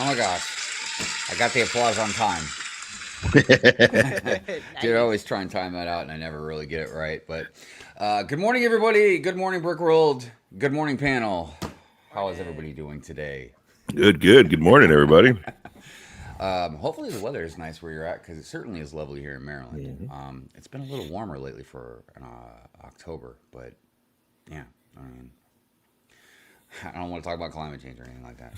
Oh my gosh. I got the applause on time. Dude, I always Nice. try and time that out and I never really get it right. But good morning, everybody. Good morning, Brick World. Good morning, panel. How is everybody Morning. doing today? Good, good. Good morning, everybody. Hopefully, the weather is nice where you're at because it certainly is lovely here in Maryland. Mhm. It's been a little warmer lately for October, but yeah, I mean, I don't want to talk about climate change or anything like that.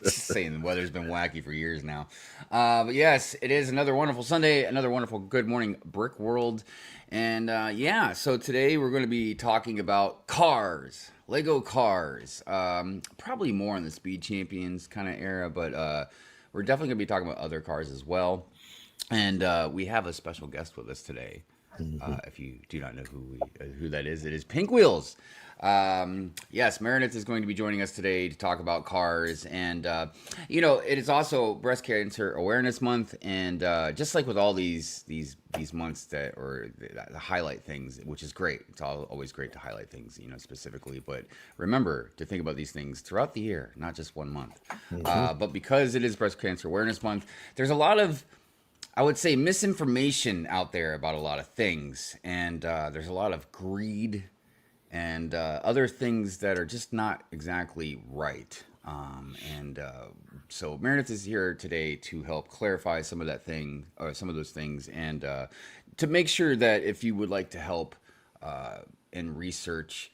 Just saying the weather's been wacky for years now. But yes, it is another wonderful Sunday, another wonderful Good Morning Brick World. And yeah, so today we're going to be talking about cars, Lego cars. Probably more in the Speed Champions kind of era, but we're definitely going to be talking about other cars as well. And we have a special guest with us today. Mhm. If you do not know who that is, it is Pinkwheels. Yes, Meredith is going to be joining us today to talk about cars, and it is also Breast Cancer Awareness Month, and just like with all these months that or the highlight things, which is great. It's always great to highlight things, specifically. But remember to think about these things throughout the year, not just one month. Mhm. But because it is Breast Cancer Awareness Month, there's a lot of I would say misinformation out there about a lot of things, and there's a lot of greed and other things that are just not exactly right. And so Meredith is here today to help clarify some of that thing, or some of those things, and to make sure that if you would like to help in research,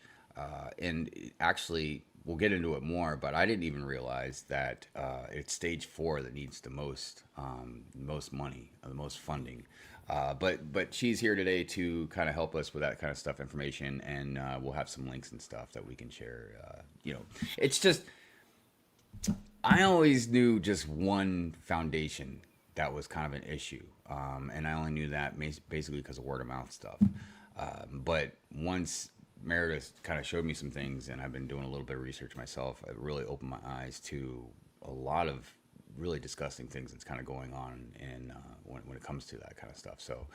and actually we'll get into it more, but I didn't even realize that it's stage four that needs the most money, the most funding. But she's here today to kind of help us with that kind of stuff, information, and we'll have some links and stuff that we can share. It's just I always knew just one foundation that was kind of an issue, and I only knew that basically because of word of mouth stuff. But once Meredith kind of showed me some things, and I've been doing a little bit of research myself, it really opened my eyes to a lot of really disgusting things that's kind of going on in when it comes to that kind of stuff. So,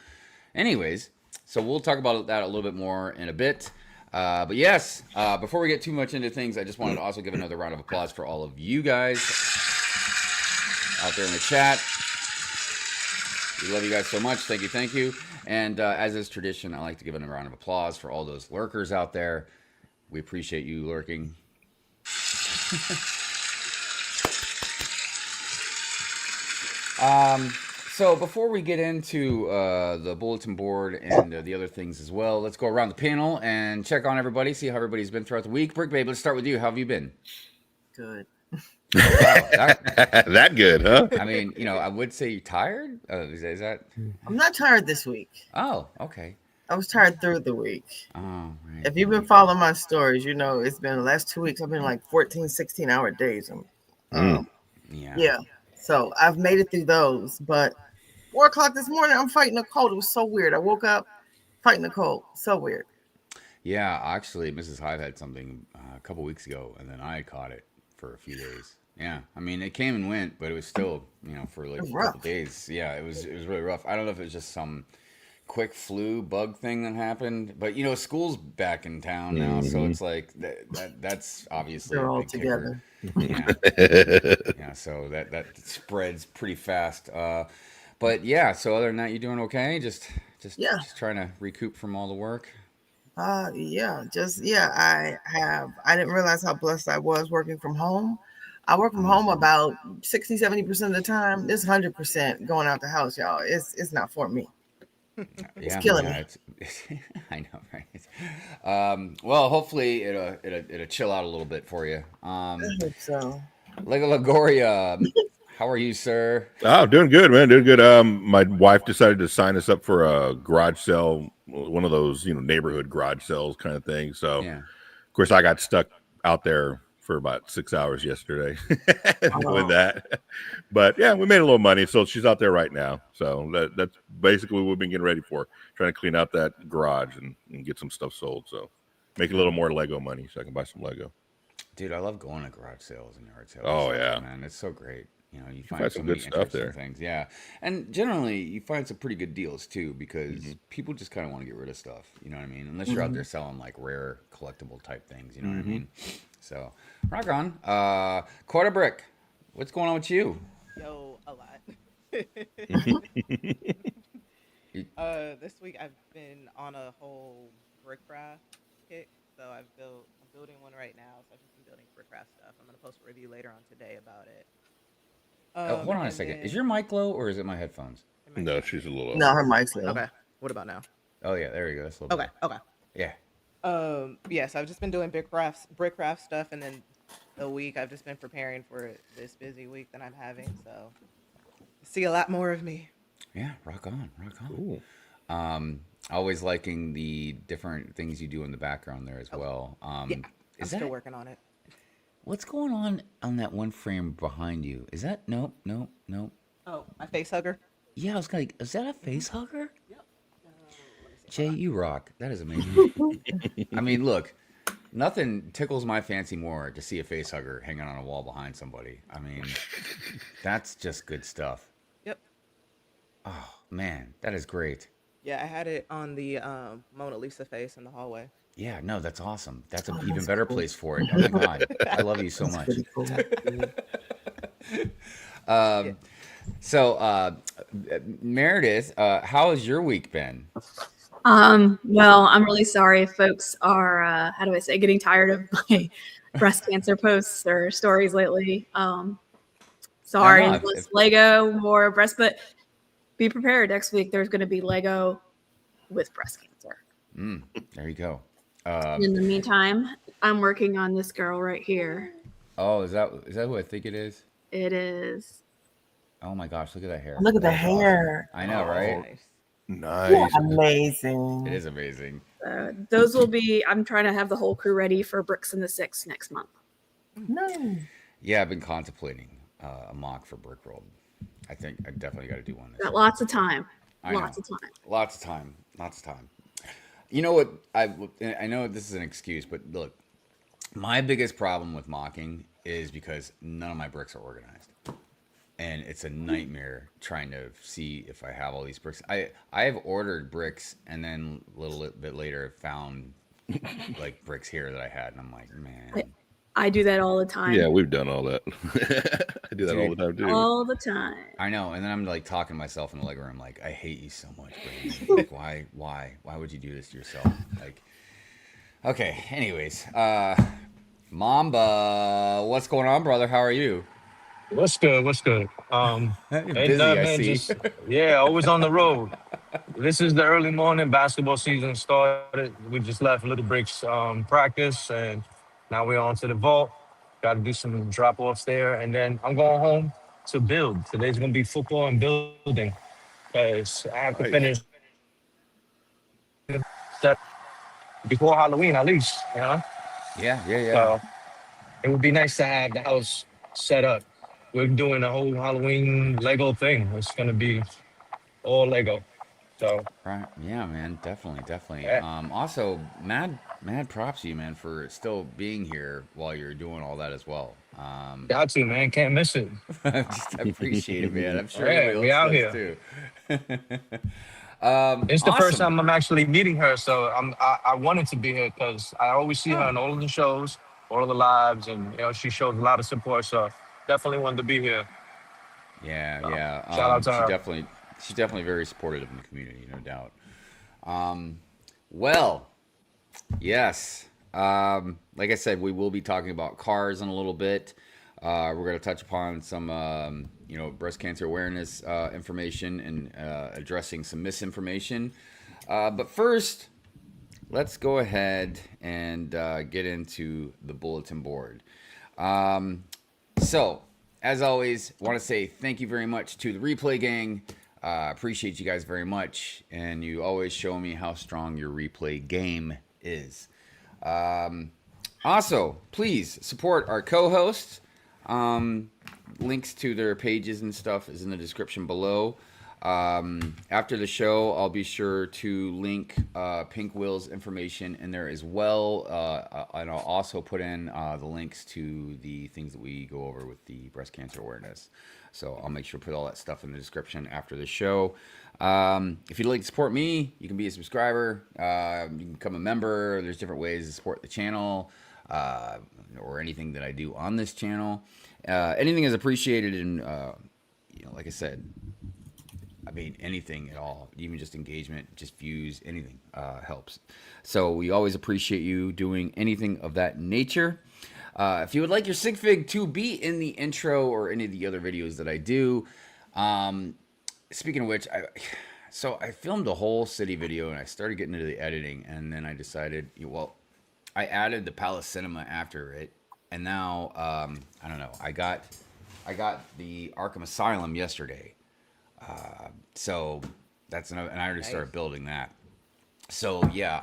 anyways, so we'll talk about that a little bit more in a bit. But yes, before we get too much into things, I just wanted to also give another round of applause for all of you guys out there in the chat. We love you guys so much. Thank you, thank you. And as is tradition, I like to give a round of applause for all those lurkers out there. We appreciate you lurking. Um, so before we get into the bulletin board and the other things as well, let's go around the panel and check on everybody, see how everybody's been throughout the week. Brick Babe, let's start with you. How have you been? Good. Oh wow, that That good, huh? I mean, I would say you're tired. Is that? I'm not tired this week. Oh, okay. I was tired through the week. Oh, right. If you've been following my stories, you know it's been the last 2 weeks. I've been like 14, 16-hour days. Mm. Yeah. Yeah. So I've made it through those. But 4 o'clock this morning, I'm fighting a cold. It was so weird. I woke up fighting a cold. So weird. Yeah, actually, Mrs. Hive had something a couple weeks ago, and then I caught it for a few days. Yeah, I mean, it came and went, but it was still, for like It's a couple rough. days. Yeah, it was really rough. I don't know if it was just some quick flu bug thing that happened, but school's back in town now, so Mhm. it's like that's obviously a They're all big kicker. together. Yeah, yeah. So that spreads pretty fast. But yeah. So other than that, you doing okay? Just Yeah. just trying to recoup from all the work. Yeah. Just yeah. I didn't realize how blessed I was working from home. I work from Mm. home about 60, 70% of the time. This 100% going out the house, y'all. It's not for me. It's Yeah, killing yeah, me. it's I know, right? Well, hopefully it'll chill out a little bit for you. I hope so. LegoLongoria, how are you, sir? Oh, doing good, man. Doing good. My wife decided to sign us up for a garage sale, one of those, neighborhood garage sales kind of thing. So, of Yeah, course, I got stuck out there for about 6 hours yesterday doing Oh, that. But yeah, we made a little money, so she's out there right now. So that's basically what we've been getting ready for, trying to clean out that garage and get some stuff sold. So make a little more Lego money so I can buy some Lego. dude, I love going to garage sales and yard sales and Oh stuff, yeah, man. It's so great. You you find find so some many good stuff interesting there. things. Yeah, and generally you find some pretty good deals too because Hmm. people just kind of want to get rid of stuff. You know what I mean? Unless you're out hmm there selling like rare collectible type things. You know what I Hmm. mean? So rock on. Quarter brick. What's going on with you? Yo, a lot. You- This week I've been on a whole brickcraft kick. So I'm building one right now. So I've just been building brickcraft stuff. I'm gonna post a review later on today about it. Oh, hold on a And second. Is then your mic low or is it my headphones? it might be No, my she's a head. little. No, her mic's low. Okay. What about now? Oh yeah, there you go. That's a little Okay. better. Okay. Yeah. Yeah. So I've just been doing brickcraft stuff, and then the week I've just been preparing for this busy week that I'm having. So see a lot more of me. Yeah. Rock on. Rock on. Ooh. Always liking the different things you do in the background there as well. Yeah. I'm Is still that working on it. what's going on that one frame behind you? Is that nope, nope, nope. Oh, my face hugger. Yeah, I was like, is that a face hugger? Yep. Let me see. Jay, Hold on. you rock. That is amazing. I mean, look, nothing tickles my fancy more to see a face hugger hanging on a wall behind somebody. I mean, that's just good stuff. Yep. Oh man, that is great. Yeah, I had it on the Mona Lisa face in the hallway. Yeah, no, that's awesome. That's an Oh, even that's better cool. place for it. Oh my god, I love you so That's much. pretty cool. Yeah. So, Meredith, how has your week been? Well, I'm really sorry if folks are, how do I say, getting tired of my breast cancer posts or stories lately. Sorry, no, unless Lego more breast, but be prepared. Next week, there's going to be Lego with breast cancer. There you go. In the meantime, I'm working on this girl right here. Oh, is that who I think it is? It is. Oh my gosh, look at that hair. Look at the That is awesome. hair. I know, right? Nice. Nice. Amazing. It is amazing. Those will be, I'm trying to have the whole crew ready for Bricks in the Six next month. No. Yeah, I've been contemplating a mock for Brickworld. I think I definitely got to do one this Got year. lots of time. I know. Lots of time. Lots of time. Lots of time. You know what? I know this is an excuse, but look, my biggest problem with mocking is because none of my bricks are organized. And it's a nightmare trying to see if I have all these bricks. I have ordered bricks and then a little bit later found like bricks here that I had, and I'm like, man, I do that all the time. Yeah, we've done all that. I do that all the time too. All the time. I know. And then I'm like talking to myself in the Lego room, like, I hate you so much, Brandon. Like, why would you do this to yourself? Like, okay. Anyways, Mamba, what's going on, brother? How are you? What's good? What's good? You're Ain't busy, nothing, I man. see. Just always on the road. This is the early morning basketball season started. We just left Little Bricks practice, and now we're on to the vault. Got to do some drop offs there, and then I'm going home to build. Today's gonna be football and building because I have to Nice. finish that before Halloween at least. Yeah. So it would be nice to have the house set up. We're doing a whole Halloween Lego thing. It's gonna be all Lego. So Right. Yeah, man. Definitely. yeah, Also, mad props to you, man, for still being here while you're doing all that as well. got to, man. Can't miss it. I appreciate it, man. I'm sure Yeah, everybody we else out does here. too. It's the first Awesome. time I'm actually meeting her, so I wanted to be here because I always see her in all of the shows, all of the lives, and she shows a lot of support. So definitely wanted to be here. Yeah. Shout out to her. She's definitely very supportive in the community, no doubt. Well, yes. Like I said, we will be talking about cars in a little bit. We're going to touch upon some, breast cancer awareness information and addressing some misinformation. But first, let's go ahead and get into the bulletin board. So, as always, want to say thank you very much to the replay gang. Appreciate you guys very much, and you always show me how strong your replay game is. Also, please support our co-hosts. Links to their pages and stuff is in the description below. After the show, I'll be sure to link Pinkwheels information in there as well. And I'll also put in the links to the things that we go over with the breast cancer awareness. So I'll make sure to put all that stuff in the description after the show. If you'd like to support me, you can be a subscriber. You can become a member. There's different ways to support the channel or anything that I do on this channel. anything is appreciated, and like I said, I mean, anything at all, even just engagement, just views, anything helps. So we always appreciate you doing anything of that nature. If you would like your sig fig to be in the intro or any of the other videos that I do, speaking of which, so I filmed a whole city video and I started getting into the editing, and then I decided, well, I added the Palace Cinema after it, and now I don't know. I got the Arkham Asylum yesterday, so that's another, and I already started building that. So yeah,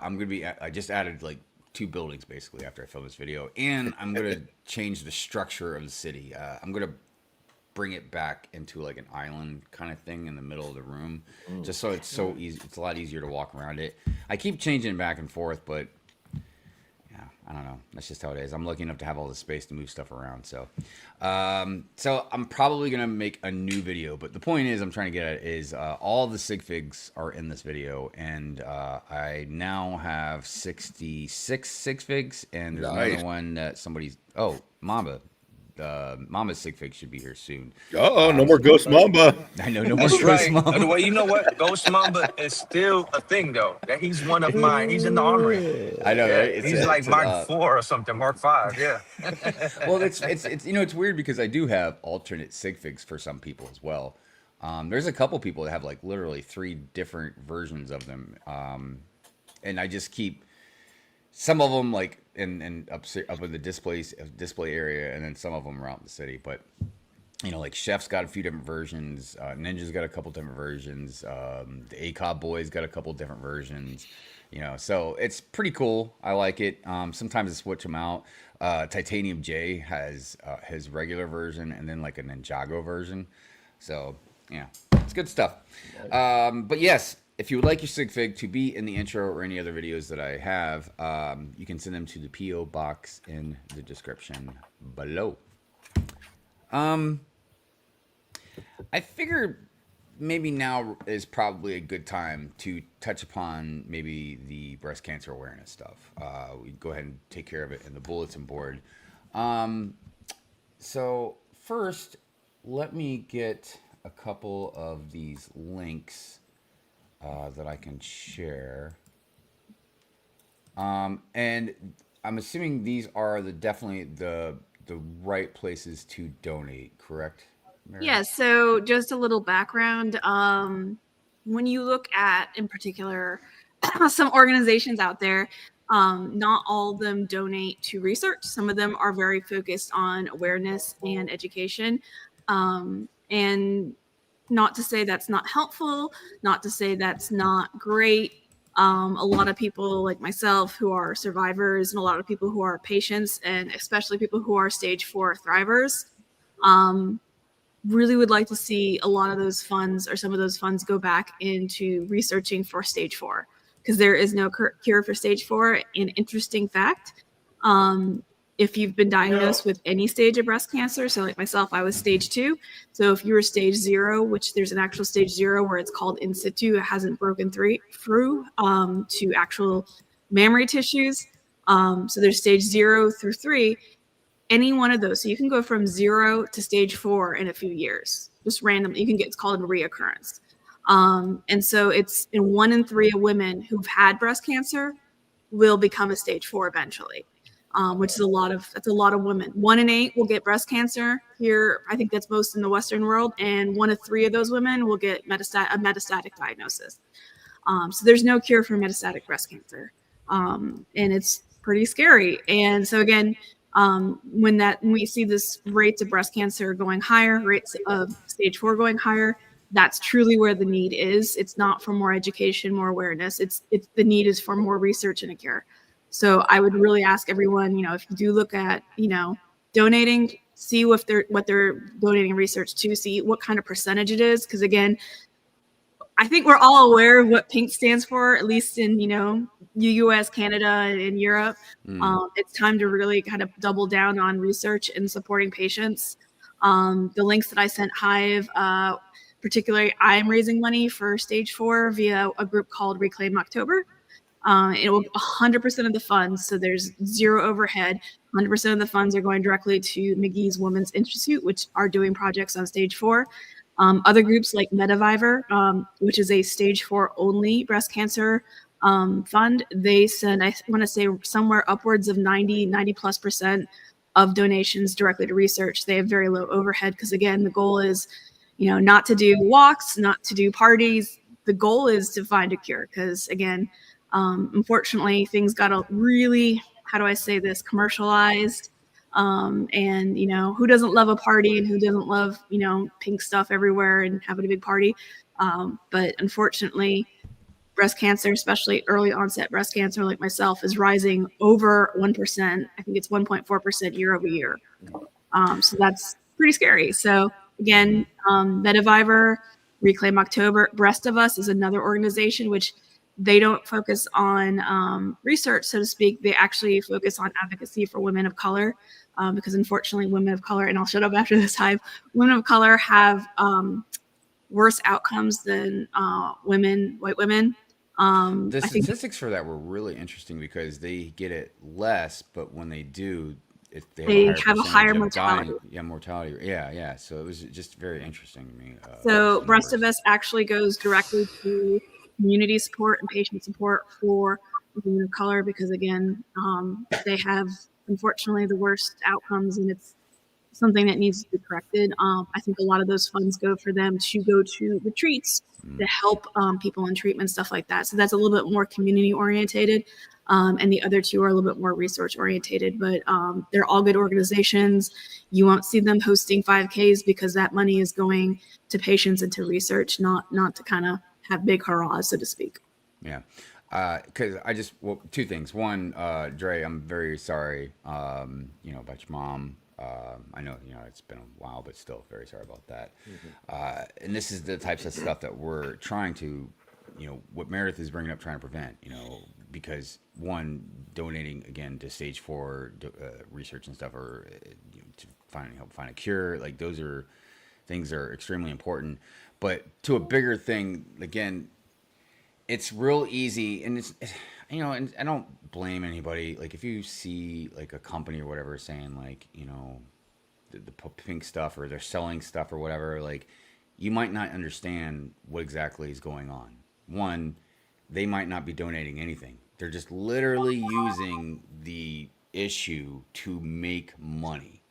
I just added like 2 buildings basically after I filmed this video, and I'm gonna change the structure of the city. I'm gonna bring it back into like an island kind of thing in the middle of the room, just so it's so easy. It's a lot easier to walk around it. I keep changing back and forth, but yeah, I don't know. That's just how it is. I'm lucky enough to have all the space to move stuff around. So, so I'm probably gonna make a new video. But the point is, I'm trying to get at is all the sig figs are in this video, and I now have 66 sig figs, and there's another one that somebody's. Oh, Mamba. Mama's sig fig should be here soon. No more Ghost Mamba. I know, no more That's Ghost right. Mamba. Well, you know what? Ghost Mamba is still a thing, though. That he's one of mine. He's in the armory. I know, right? He's like Mark 4 or something, Mark 5. Yeah. Well, it's it's weird because I do have alternate sig figs for some people as well. There's a couple people that have like literally 3 different versions of them, and I just keep some of them like in up in the display area, and then some of them are out in the city. But like Chef's got a few different versions, Ninja's got a couple different versions, the ACOB boys got a couple different versions. So it's pretty cool. I like it. Sometimes I switch them out. Titanium J has his regular version and then like a Ninjago version. So yeah, it's good stuff. But yes, if you would like your sig fig to be in the intro or any other videos that I have, you can send them to the P.O. box in the description below. I figured maybe now is probably a good time to touch upon maybe the breast cancer awareness stuff. We go ahead and take care of it in the bulletin board. So first, let me get a couple of these links that I can share. And I'm assuming these are definitely the right places to donate, correct, Mary? Yeah, so just a little background. When you look at, in particular, some organizations out there, not all of them donate to research. Some of them are very focused on awareness and education. And not to say that's not helpful, not to say that's not great. A lot of people like myself who are survivors, and a lot of people who are patients, and especially people who are stage 4 thrivers, really would like to see a lot of those funds, or some of those funds, go back into researching for stage 4, because there is no cure for stage 4. An interesting fact, if you've been diagnosed with any stage of breast cancer, so like myself, I was stage 2. So if you were stage 0, which there's an actual stage 0 where it's called in situ, it hasn't broken through to actual mammary tissues. So there's stage 0 through 3. Any one of those, so you can go from 0 to stage 4 in a few years, just randomly. It's called a reoccurrence. And so it's in 1 in 3 of women who've had breast cancer will become a stage 4 eventually. Which is a lot of women. 1 in 8 will get breast cancer here. I think that's most in the Western world, and 1 of 3 of those women will get a metastatic diagnosis. So there's no cure for metastatic breast cancer, and it's pretty scary. And so again, when we see this rates of breast cancer going higher, rates of stage 4 going higher, that's truly where the need is. It's not for more education, more awareness. It's the need is for more research and a cure. So I would really ask everyone, if you do look at, donating, see what they're donating research to, see what kind of percentage it is. Because again, I think we're all aware of what PINK stands for, at least in, US, Canada, and Europe. It's time to really kind of double down on research and supporting patients. The links that I sent Hive, particularly, I'm raising money for stage 4 via a group called Reclaim October. It will 100% of the funds, so there's zero overhead, 100% of the funds are going directly to McGee's Women's Institute, which are doing projects on stage 4. Other groups like Mediviver, which is a stage 4 only breast cancer fund, they send, I want to say, somewhere upwards of 90+% of donations directly to research. They have very low overhead because, again, the goal is, not to do walks, not to do parties. The goal is to find a cure because, again, unfortunately, things got a really, how do I say this, commercialized. And who doesn't love a party and who doesn't love pink stuff everywhere and having a big party, but unfortunately breast cancer, especially early onset breast cancer like myself, is rising over 1%. I think it's 1.4% year over year. So that's pretty scary. So again, Mediviver, Reclaim October, Breast of Us is another organization which they don't focus on research, so to speak. They actually focus on advocacy for women of color, because unfortunately women of color, and I'll shut up after this, Hive, women of color have worse outcomes than white women. The I think statistics for that were really interesting because they get it less, but when they do, they have have a percentage higher of mortality. dying. Yeah, mortality. Yeah. So it was just very interesting to me. So those Breast of numbers. Us actually goes directly to community support and patient support for women of color because, again, they have, unfortunately, the worst outcomes, and it's something that needs to be corrected. I think a lot of those funds go for them to go to retreats to help people in treatment, stuff like that. So that's a little bit more community orientated. And the other two are a little bit more research orientated, but they're all good organizations. You won't see them hosting 5Ks because that money is going to patients and to research, not to kind of have big hurrahs, so to speak. Yeah. Because two things. One, Dre, I'm very sorry, about your mom. I know, it's been a while, but still very sorry about that. And this is the types of stuff that we're trying to, what Meredith is bringing up, trying to prevent, because one, donating again to stage 4 research and stuff, or to help find a cure, like those are things that are extremely important. But to a bigger thing, again, it's real easy, and it's and I don't blame anybody. Like if you see like a company or whatever saying like the pink stuff, or they're selling stuff or whatever, like you might not understand what exactly is going on. One, they might not be donating anything. They're just literally using the issue to make money,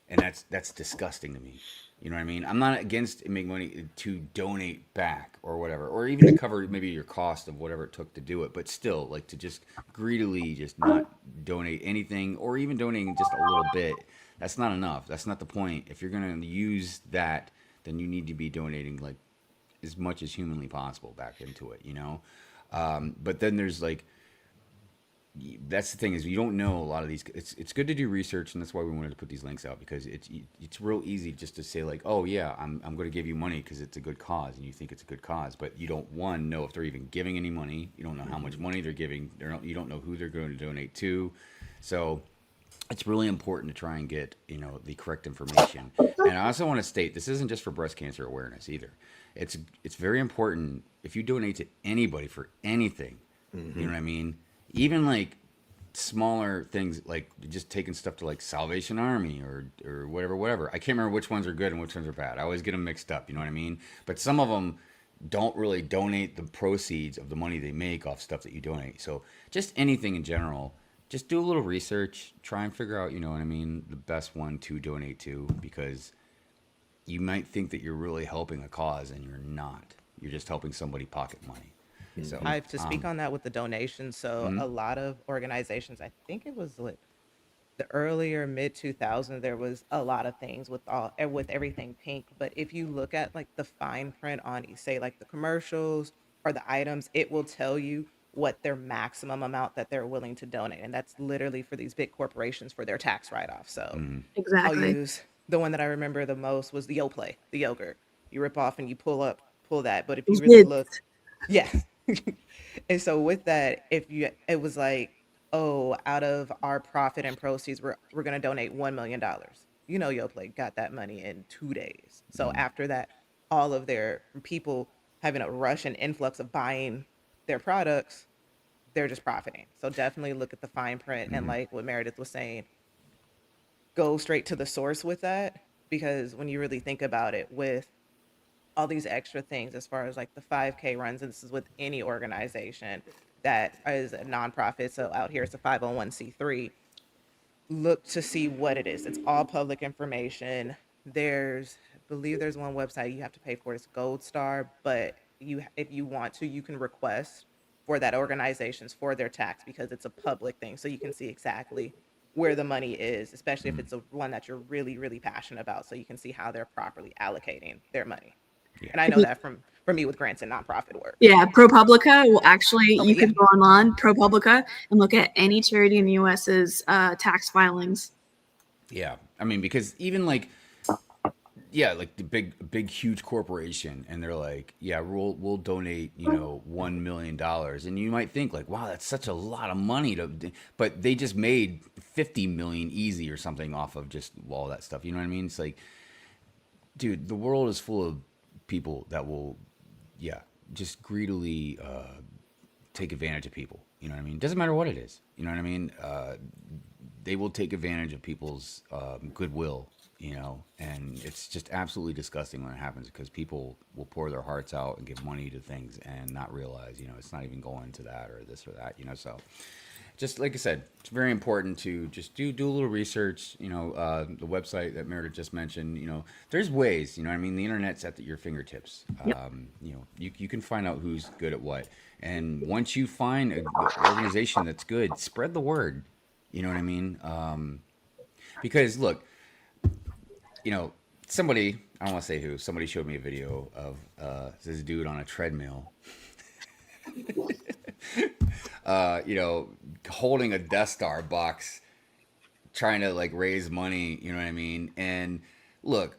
and that's disgusting to me. You know what I mean? I'm not against making money to donate back or whatever, or even to cover maybe your cost of whatever it took to do it. But still, like to just greedily just not donate anything, or even donating just a little bit. That's not enough. That's not the point. If you're gonna use that, then you need to be donating like as much as humanly possible back into it. But then there's like, that's the thing, is you don't know a lot of these. It's good to do research, and that's why we wanted to put these links out, because it's real easy just to say like, oh yeah, I'm going to give you money because it's a good cause, and you think it's a good cause, but you don't know if they're even giving any money. You don't know how much money they're giving. You don't know who they're going to donate to. So it's really important to try and get the correct information. And I also want to state, this isn't just for breast cancer awareness either. It's very important if you donate to anybody for anything. You know what I mean? Even like smaller things, like just taking stuff to like Salvation Army or whatever. I can't remember which ones are good and which ones are bad. I always get them mixed up. You know what I mean? But some of them don't really donate the proceeds of the money they make off stuff that you donate. So just anything in general, just do a little research, try and figure out, the best one to donate to, because you might think that you're really helping a cause and you're not. You're just helping somebody pocket money. So I have to speak on that with the donations. So a lot of organizations, I think it was like the earlier mid 2000s, there was a lot of things with everything pink. But if you look at like the fine print on, say like the commercials or the items, it will tell you what their maximum amount that they're willing to donate, and that's literally for these big corporations for their tax write-off. So I'll Exactly. use the one that I remember the most was the Yoplait, the yogurt. You rip off and you pull that, but if you really Kids. look, yeah. And so with that, it was like, oh, out of our profit and proceeds, we're gonna donate $1 million. Yoplait got that money in 2 days. So after that, all of their people having a rush and influx of buying their products, they're just profiting. So definitely look at the fine print, and like what Meredith was saying, go straight to the source with that, because when you really think about it, with all these extra things as far as like the 5K runs, and this is with any organization that is a nonprofit, so out here it's a 501c3, look to see what it is. It's all public information. I believe there's one website you have to pay for. It's Gold Star, but if you want to, you can request for that organizations for their tax, because it's a public thing, so you can see exactly where the money is, especially if it's a one that you're really, really passionate about, so you can see how they're properly allocating their money. Yeah. And I know that from me with grants and nonprofit work. Yeah, ProPublica will actually, you yeah. could go online, ProPublica, and look at any charity in the US's tax filings. Yeah, I mean, because even like, yeah, like the big, huge corporation, and they're like, yeah, we'll donate, $1 million, and you might think like, wow, that's such a lot of money but they just made 50 million easy or something off of just all that stuff. You know what I mean? It's like, dude, the world is full of people that will, just greedily take advantage of people. You know what I mean? Doesn't matter what it is. You know what I mean? They will take advantage of people's goodwill, and it's just absolutely disgusting when it happens, because people will pour their hearts out and give money to things and not realize, it's not even going to that or this or that, so just like I said, it's very important to just do a little research, the website that Meredith just mentioned, there's ways, the internet's at your fingertips. Yep. You can find out who's good at what. And once you find an organization that's good, spread the word. You know what I mean? Because look, somebody, I don't want to say who, somebody showed me a video of this dude on a treadmill, holding a Death Star box, trying to like raise money, you know what I mean? And look,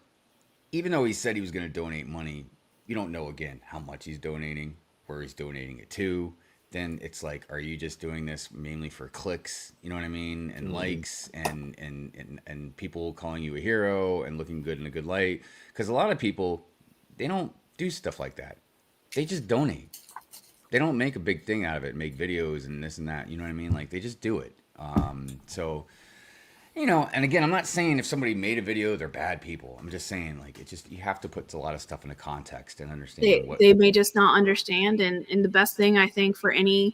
even though he said he was going to donate money, you don't know, again, how much he's donating, where he's donating it to. Then it's like, are you just doing this mainly for clicks, you know what I mean, and likes and people calling you a hero and looking good in a good light? Because a lot of people, they don't do stuff like that. They just donate. They don't make a big thing out of it, make videos and this and that, you know what I mean? Like, they just do it. So, and again, I'm not saying if somebody made a video, they're bad people. I'm just saying, like, you have to put a lot of stuff into context and understand They may just not understand. And the best thing, I think, for anything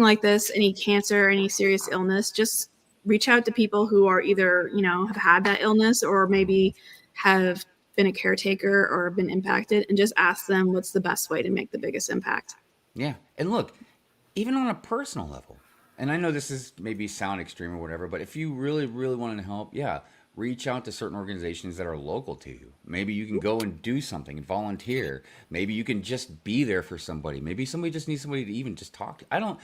like this, any cancer, any serious illness, just reach out to people who are either, have had that illness or maybe have been a caretaker or been impacted, and just ask them what's the best way to make the biggest impact. Yeah. And look, even on a personal level, and I know this is maybe sound extreme or whatever, but if you really, really want to help, reach out to certain organizations that are local to you. Maybe you can go and do something and volunteer. Maybe you can just be there for somebody. Maybe somebody just needs somebody to even just talk to. I don't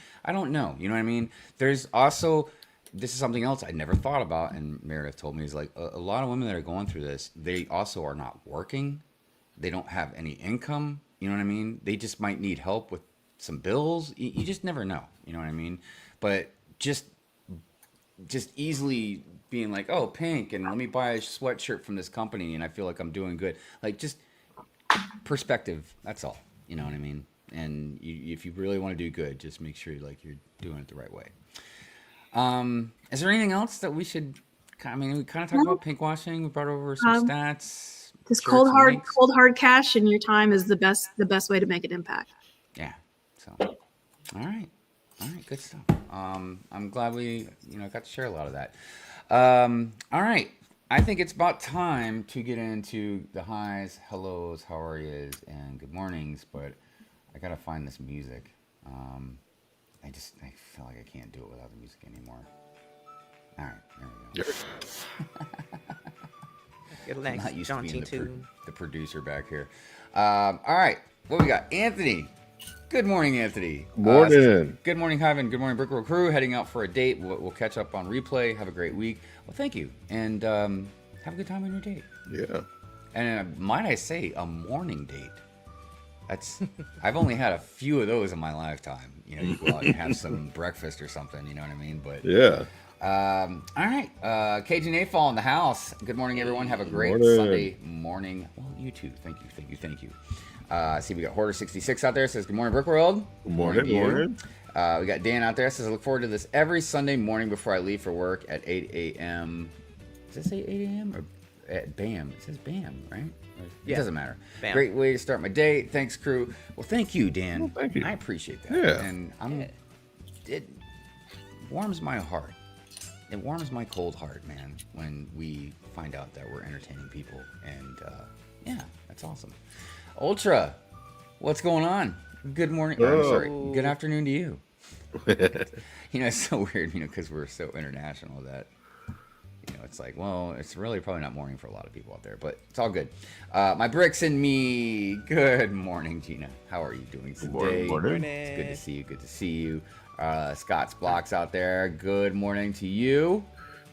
know. You know what I mean? There's also, this is something else I never thought about, and Meredith told me, is like a lot of women that are going through this, they also are not working. They don't have any income. You know what I mean? They just might need help with some bills. You just never know. You know what I mean? But just easily being like, oh, pink, and let me buy a sweatshirt from this company, and I feel like I'm doing good. Like, just perspective. That's all. You know what I mean? And if you really want to do good, just make sure you're doing it the right way. Is there anything else that we should? I mean, we kind of talked about pink washing. We brought over some stats. Just cold hard cash in your time is the best way to make an impact. Yeah. So, all right, good stuff. I'm glad we got to share a lot of that. All right, I think it's about time to get into the highs, hellos, how are yous, and good mornings. But I gotta find this music. I feel like I can't do it without the music anymore. All right, there we go. Your I'm next not used to being tune. the producer back here. All right, what we got? Anthony. Good morning, Anthony. Morning. Good morning, Hive, and good morning, Brick Hive crew. Heading out for a date. We'll catch up on replay. Have a great week. Well, thank you, and have a good time on your date. Yeah. And might I say, a morning date. I've only had a few of those in my lifetime. You go out and have some breakfast or something. You know what I mean? But yeah. All right. Cajun A-Fall in the house. Good morning, everyone. Have a great Sunday morning. Well, you too. Thank you. See, we got Hoarder66 out there. Says, good morning, Brick World. Good morning. We got Dan out there. Says, I look forward to this every Sunday morning before I leave for work at 8 a.m. Does it say 8 a.m. or BAM? It says BAM, right? It Yeah. doesn't matter. Bam. Great way to start my day. Thanks, crew. Well, thank you, Dan. Well, thank you. I appreciate that. Yeah. And it warms my heart. It warms my cold heart, man, when we find out that we're entertaining people. And yeah, that's awesome. Ultra, what's going on? Good morning. Oh, I'm sorry. Good afternoon to you. You know, it's so weird, you know, because we're so international that, you know, it's like, well, it's really probably not morning for a lot of people out there, but it's all good. My bricks and me. Good morning, Gina. How are you doing today? Good morning. It's good to see you. Good to see you. Scott's Blocks out there. Good morning to you.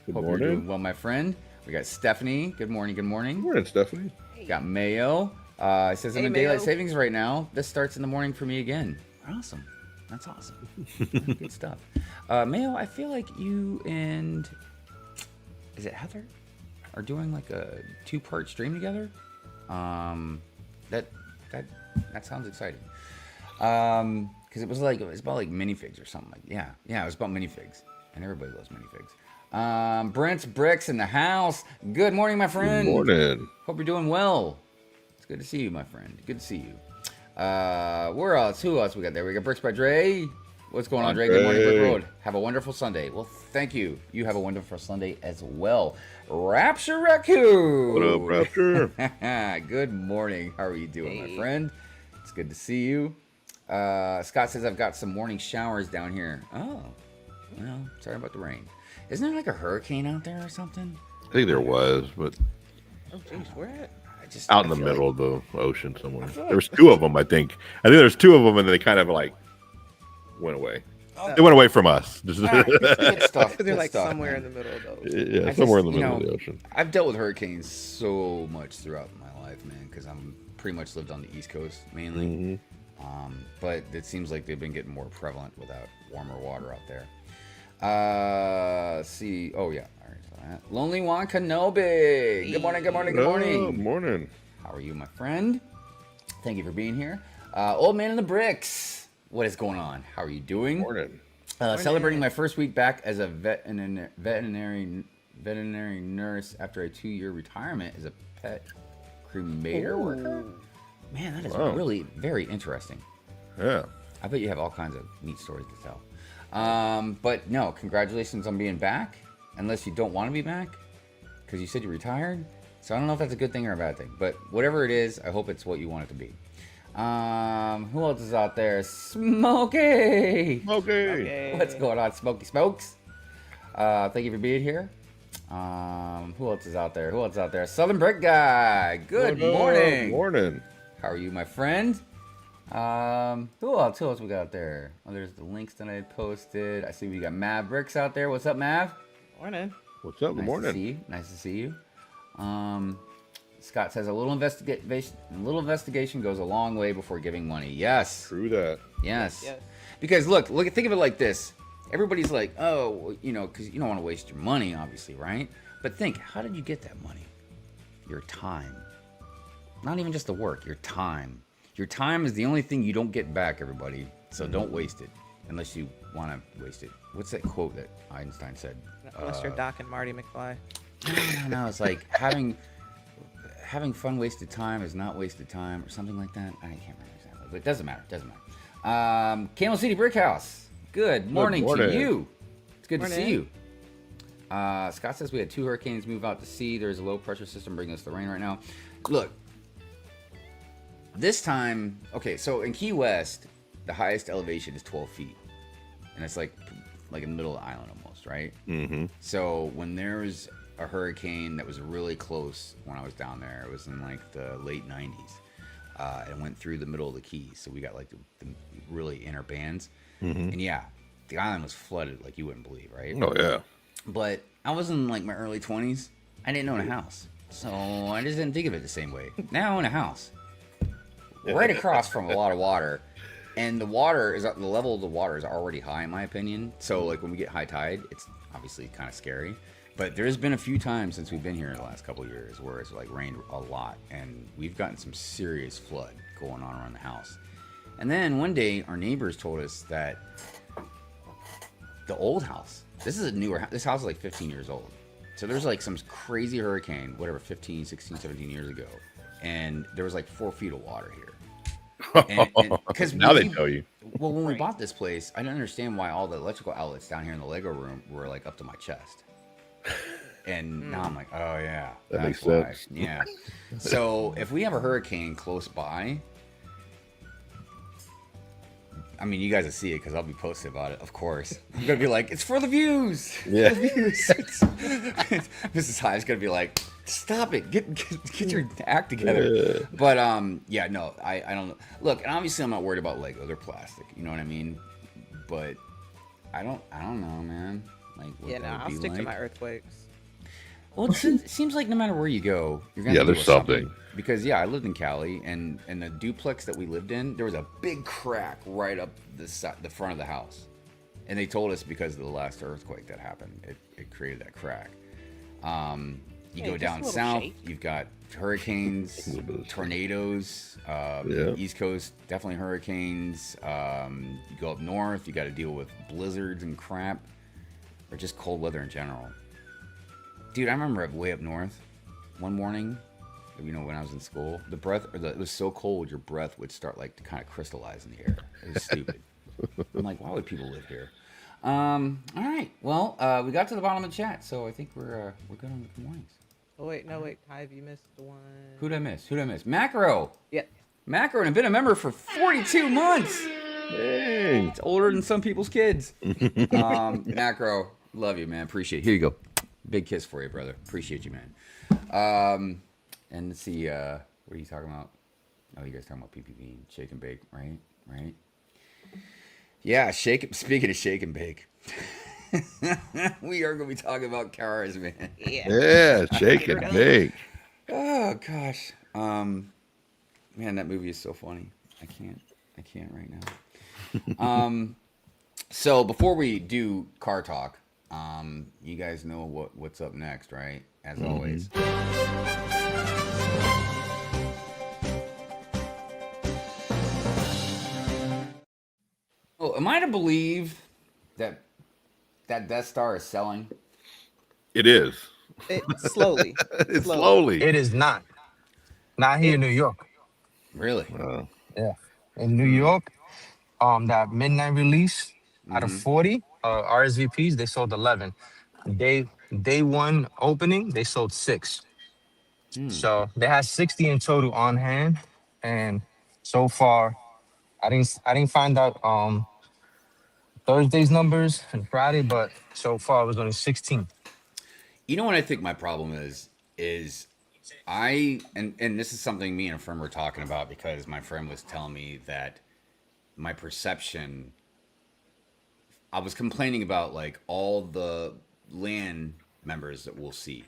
Good Hope morning. you're doing well, my friend. We got Stephanie. Good morning. Good morning. Good morning, Stephanie. Got Mayo. It says I'm Hey, in daylight Mayo. savings right now. This starts in the morning for me again. Awesome. That's awesome. Good stuff. Mayo, I feel like you and is it Heather are doing like a 2-part stream together. That sounds exciting. Because it was about like minifigs or something like yeah, it was about minifigs, and everybody loves minifigs. Brent's Bricks in the house. Good morning, my friend. Good morning. Hope you're doing well. It's good to see you, my friend. Good to see you. Where else? Who else we got there? We got Bricks by Dre. What's going on, Dre? Good morning, Brick Road. Have a wonderful Sunday. Well, thank you. You have a wonderful Sunday as well. Rapture Raccoon. What up, Raptor? Good morning. How are you doing, my Hey. friend? It's good to see you. Scott says I've got some morning showers down here. Oh, well, sorry about the rain. Isn't there like a hurricane out there or something? I think there was, but Oh, jeez, where at? out in the middle of the ocean somewhere. There was 2 of them, I think. I think there's 2 of them, and they kind of like went away. They went away from us. Good stuff. They're Good like stuff, somewhere man. in the middle of those. Yeah, I somewhere just, in the middle of the ocean. I've dealt with hurricanes so much throughout my life, man, because I'm pretty much lived on the East Coast mainly. Mm-hmm. But it seems like they've been getting more prevalent without warmer water out there. See. Oh, yeah. All right. So that. Lonely Juan Kenobi. Good morning. Good morning. Good morning. Good morning. How are you, my friend? Thank you for being here. Old Man in the Bricks. What is going on? How are you doing? Morning. Celebrating my first week back as a veterinary nurse after a 2-year retirement as a pet cremator worker. Man, that is really very interesting. Yeah. I bet you have all kinds of neat stories to tell. But no, congratulations on being back. Unless you don't want to be back, because you said you retired. So I don't know if that's a good thing or a bad thing. But whatever it is, I hope it's what you want it to be. Who else is out there? Smokey. Okay. What's going on, Smokey Smokes? Thank you for being here. Who else is out there? Who else is out there? Southern Brick Guy. Good morning. Morning. How are you, my friend? Who else we got out there? Oh, there's the links that I posted. I see we got Mavericks out there. What's up, Mav? Morning. What's up? Good Nice morning. to see you. Nice to see you. Scott says a little investigation goes a long way before giving money. Yes. True that. Yes. Yes. Because look, think of it like this. Everybody's like, oh, you know, because you don't want to waste your money, obviously, right? But think, how did you get that money? Your time. Not even just the work, your time. Your time is the only thing you don't get back, everybody. So don't waste it unless you want to waste it. What's that quote that Einstein said? Unless you're Doc and Marty McFly. No. It's like having fun wasted time is not wasted time or something like that. I can't remember exactly, but it doesn't matter. Camel City Brick House. Good morning to you. It's good to see you. Scott says we had 2 hurricanes move out to sea. There's a low pressure system bringing us the rain right now. Look, this time, okay, so in Key West, the highest elevation is 12 feet. And it's like in the middle of the island almost, right? Mm-hmm. So when there's a hurricane that was really close when I was down there, it was in like the late 90s. It went through the middle of the Keys. So we got like the really inner bands. Mm-hmm. And yeah, the island was flooded like you wouldn't believe, right? Oh, yeah. But I was in like my early 20s. I didn't own a house. So I just didn't think of it the same way. Now I own a house. Right across from a lot of water. And the level of the water is already high in my opinion. So like when we get high tide, it's obviously kind of scary. But there's been a few times since we've been here in the last couple of years where it's like rained a lot. And we've gotten some serious flood going on around the house. And then one day our neighbors told us that the old house, this is a newer house. This house is like 15 years old. So there's like some crazy hurricane, whatever, 15, 16, 17 years ago, and there was like 4 feet of water here. And because now they tell you. well, when we Right. bought this place, I didn't understand why all the electrical outlets down here in the Lego room were like up to my chest. And now I'm like, oh yeah, That makes why. sense. Yeah. So if we have a hurricane close by, I mean, you guys will see it because I'll be posted about it, of course. I'm gonna be like, it's for the views. Yeah. For the views. Mrs. Hive's gonna be like, stop it, get your act together. But yeah, no, I don't know. Look, and obviously I'm not worried about Lego. They're plastic, you know what I mean? But I don't know, man. Like, what Yeah, that no, would I'll be stick to like. my earthquakes. Well, it seems like no matter where you go, you're gonna Yeah, deal with there's something. Because yeah, I lived in Cali, and the duplex that we lived in, there was a big crack right up the front of the house, and they told us because of the last earthquake that happened, it created that crack. You Yeah, go just down a little south, shake. you've got hurricanes, tornadoes. Yeah. East Coast, definitely hurricanes. You go up north, you got to deal with blizzards and crap, or just cold weather in general. Dude, I remember way up north, one morning, you know, when I was in school, it was so cold, your breath would start like to kind of crystallize in the air. It was stupid. I'm like, why would people live here? All right. Well, we got to the bottom of the chat, so I think we're good on the good mornings. Oh wait, no wait, Hive, you missed the one. Who'd I miss? Macro. Yeah. Macro, and I've been a member for 42 months. Dang. It's older than some people's kids. Macro, love you, man. Appreciate it. Here you go. Big kiss for you, brother. Appreciate you, man. And let's see, what are you talking about? Oh, you guys talking about PPV and shake and bake, right? Right? Yeah, speaking of shake and bake, we are going to be talking about cars, man. Yeah. Yeah, shake and bake. Oh, gosh. Man, that movie is so funny. I can't right now. So before we do car talk, you guys know what's up next, right? As always. Oh, am I to believe that Death Star is selling? It is. Slowly. It's slowly. It is not. Not here in New York. Really? Yeah. In New York, that midnight release out of 40 RSVPs, they sold 11. Day one opening, they sold 6. So they had 60 in total on hand, and so far, I didn't find out Thursday's numbers and Friday, but so far it was only 16. You know what I think my problem is and this is something me and a friend were talking about because my friend was telling me that my perception, I was complaining about like all the land members that we'll see,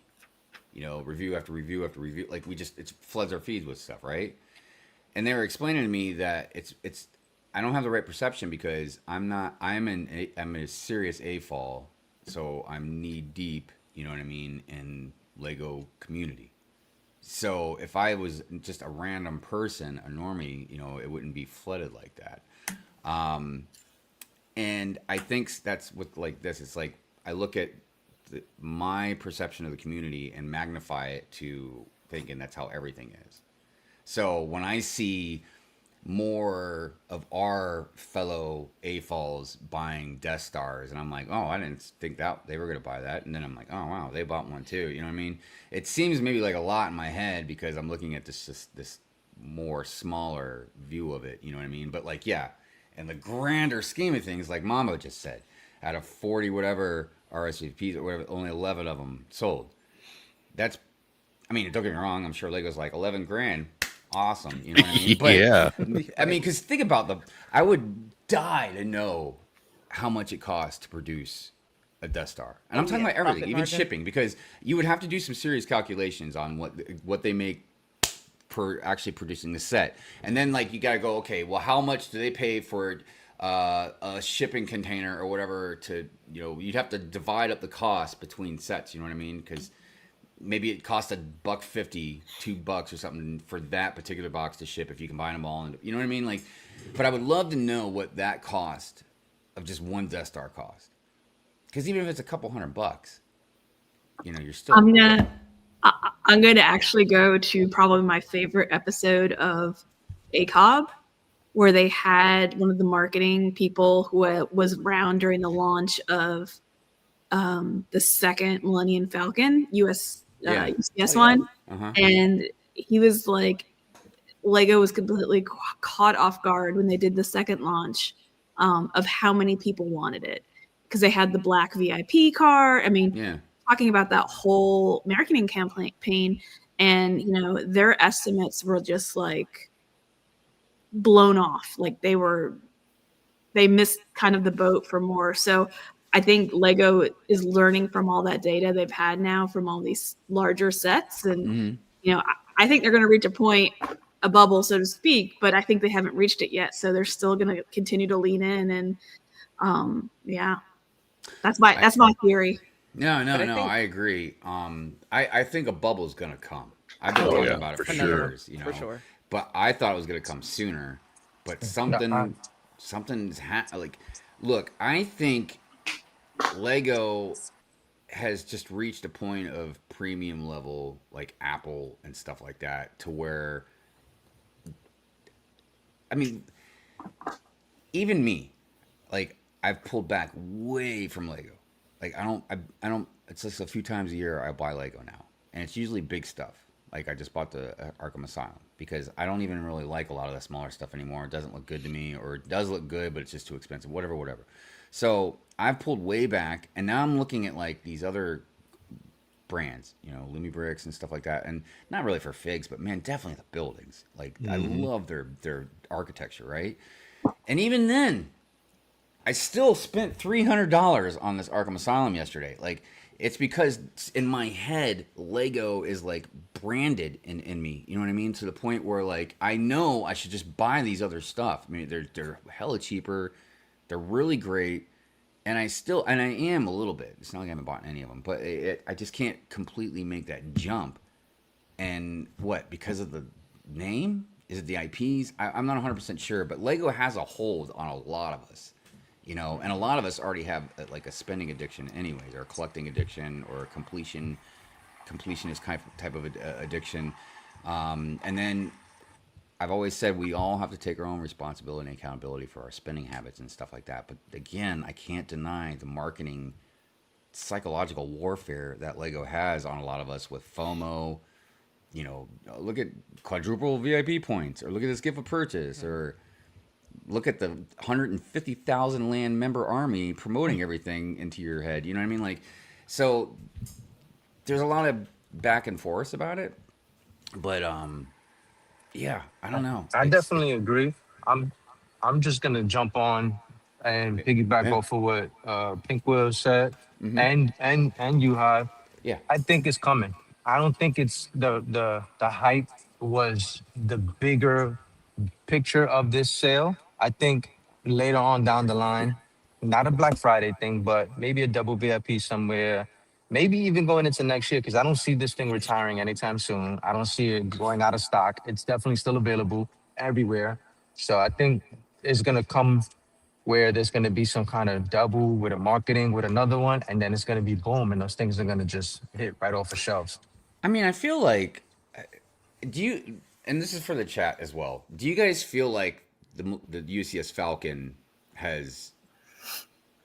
you know, review after review after review, like it floods our feeds with stuff, right? And they were explaining to me that it's I don't have the right perception because I'm a serious AFOL, so I'm knee deep, you know what I mean, in Lego community. So if I was just a random person, a normie, you know, it wouldn't be flooded like that. And I think that's with like this. It's like I look at my perception of the community and magnify it to thinking that's how everything is. So when I see more of our fellow AFOLs buying Death Stars, and I'm like, oh, I didn't think that they were going to buy that. And then I'm like, oh, wow, they bought one too. You know what I mean? It seems maybe like a lot in my head because I'm looking at this more smaller view of it. You know what I mean? But like, yeah, in the grander scheme of things, like Mama just said, out of 40 whatever RSVPs or whatever, only 11 of them sold. That's, I mean, don't get me wrong, I'm sure Lego's like 11 grand. Awesome, you know what I mean? But, Yeah. I mean, because think about I would die to know how much it costs to produce a Death Star, and I'm talking about everything, Profit even margin. shipping, because you would have to do some serious calculations on what they make per actually producing the set, and then like you gotta go, okay, well, how much do they pay for a shipping container or whatever to, you know, you'd have to divide up the cost between sets, you know what I mean? Because maybe it costs $1.50, $2 or something for that particular box to ship if you combine them all. And you know what I mean? Like, but I would love to know what that cost of just one Death Star cost. Because even if it's a couple $100, you're still. I'm gonna actually go to probably my favorite episode of ACOB, where they had one of the marketing people who was around during the launch of the second Millennium Falcon UCS one, and he was like, Lego was completely caught off guard when they did the second launch of how many people wanted it, because they had the black VIP car. I mean, talking about that whole marketing campaign, and their estimates were just like blown off. Like they missed kind of the boat for more. So I think Lego is learning from all that data they've had now from all these larger sets, and I think they're going to reach a bubble, so to speak, but I think they haven't reached it yet. So they're still going to continue to lean in, and that's my theory. No, I agree. I think a bubble's gonna come. I've been talking about it for years, for sure. But I thought it was gonna come sooner. But something's like, look, I think Lego has just reached a point of premium level, like Apple and stuff like that, to where, I mean, even me, like, I've pulled back way from Lego. Like, I don't. It's just a few times a year I buy Lego now, and it's usually big stuff. Like, I just bought the Arkham Asylum because I don't even really like a lot of the smaller stuff anymore. It doesn't look good to me, or it does look good, but it's just too expensive. Whatever. So I've pulled way back, and now I'm looking at like these other brands, LumiBricks and stuff like that, and not really for figs, but man, definitely the buildings. Like, I love their architecture, right? And even then, I still spent $300 on this Arkham Asylum yesterday. Like, it's because in my head, Lego is like branded in me. You know what I mean? To the point where, like, I know I should just buy these other stuff. I mean, they're hella cheaper. They're really great. And I am a little bit. It's not like I haven't bought any of them, but I just can't completely make that jump. And what? Because of the name? Is it the IPs? I'm not 100% sure, but Lego has a hold on a lot of us. And a lot of us already have like a spending addiction anyways, or a collecting addiction, or a completionist type of addiction. And then I've always said we all have to take our own responsibility and accountability for our spending habits and stuff like that. But again, I can't deny the marketing psychological warfare that Lego has on a lot of us with FOMO. Look at quadruple VIP points, or look at this gift of purchase, or look at the 150,000 land member army promoting everything into your head. You know what I mean? Like, so there's a lot of back and forth about it, but yeah, I don't know. I definitely agree. I'm just gonna jump on and piggyback off of what Pinkwheels said, and you have. Yeah. I think it's coming. I don't think it's the hype was the bigger picture of this sale. I think later on down the line, not a Black Friday thing, but maybe a double VIP somewhere. Maybe even going into next year, because I don't see this thing retiring anytime soon. I don't see it going out of stock. It's definitely still available everywhere. So I think it's gonna come where there's gonna be some kind of double with a marketing with another one, and then it's gonna be boom, and those things are gonna just hit right off the shelves. I mean, I feel like, do you, and this is for the chat as well, do you guys feel like the UCS Falcon has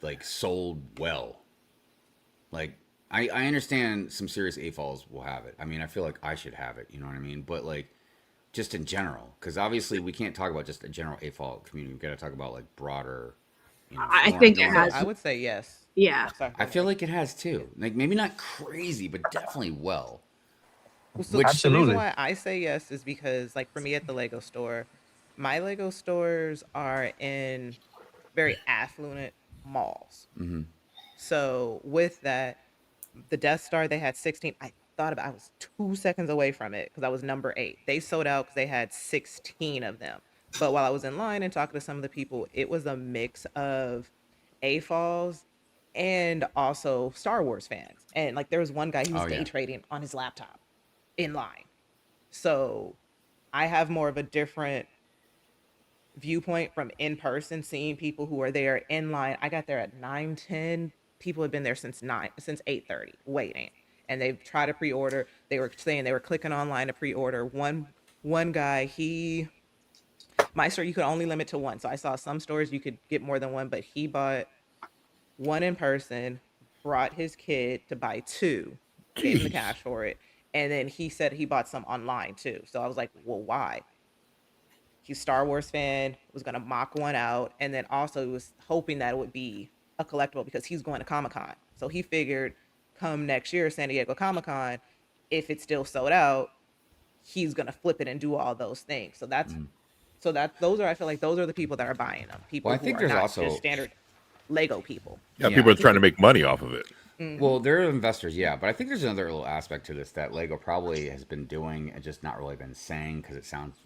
like sold well? Like, I understand some serious AFOLs will have it. I mean, I feel like I should have it, you know what I mean? But like, just in general, because obviously we can't talk about just a general AFOL community. We've got to talk about like broader. I think it has. I would say yes. Yeah. Sorry. I feel like it has too. Like, maybe not crazy, but definitely well. So Which- the Absolutely. reason why I say yes is because, like, for me at the Lego store, my Lego stores are in very affluent malls. So with that, the Death Star, they had 16. I was 2 seconds away from it because I was number 8. They sold out because they had 16 of them. But while I was in line and talking to some of the people, it was a mix of AFOLs and also Star Wars fans. And like, there was one guy who was day trading on his laptop in line. So I have more of a different viewpoint from in person, seeing people who are there in line. I got there at 9:10. People had been there since 8:30 waiting. and they've tried to pre-order. They were saying they were clicking online to pre-order. One guy, my store you could only limit to one. So I saw some stores you could get more than one, but he bought one in person, brought his kid to buy two, gave him the Jeez. cash for it, and then he said he bought some online too. So I was like, well, why? He's a Star Wars fan, was gonna mock one out, and then also he was hoping that it would be a collectible because he's going to Comic-Con. So he figured come next year, San Diego Comic-Con, if it's still sold out, he's gonna flip it and do all those things. So those are, I feel like those are the people that are buying them. People Well, I who think are there's not also just standard Lego people. Yeah, Yeah, people I are trying to make money off of it. Well, they're investors, yeah, but I think there's another little aspect to this that Lego probably has been doing and just not really been saying because it sounds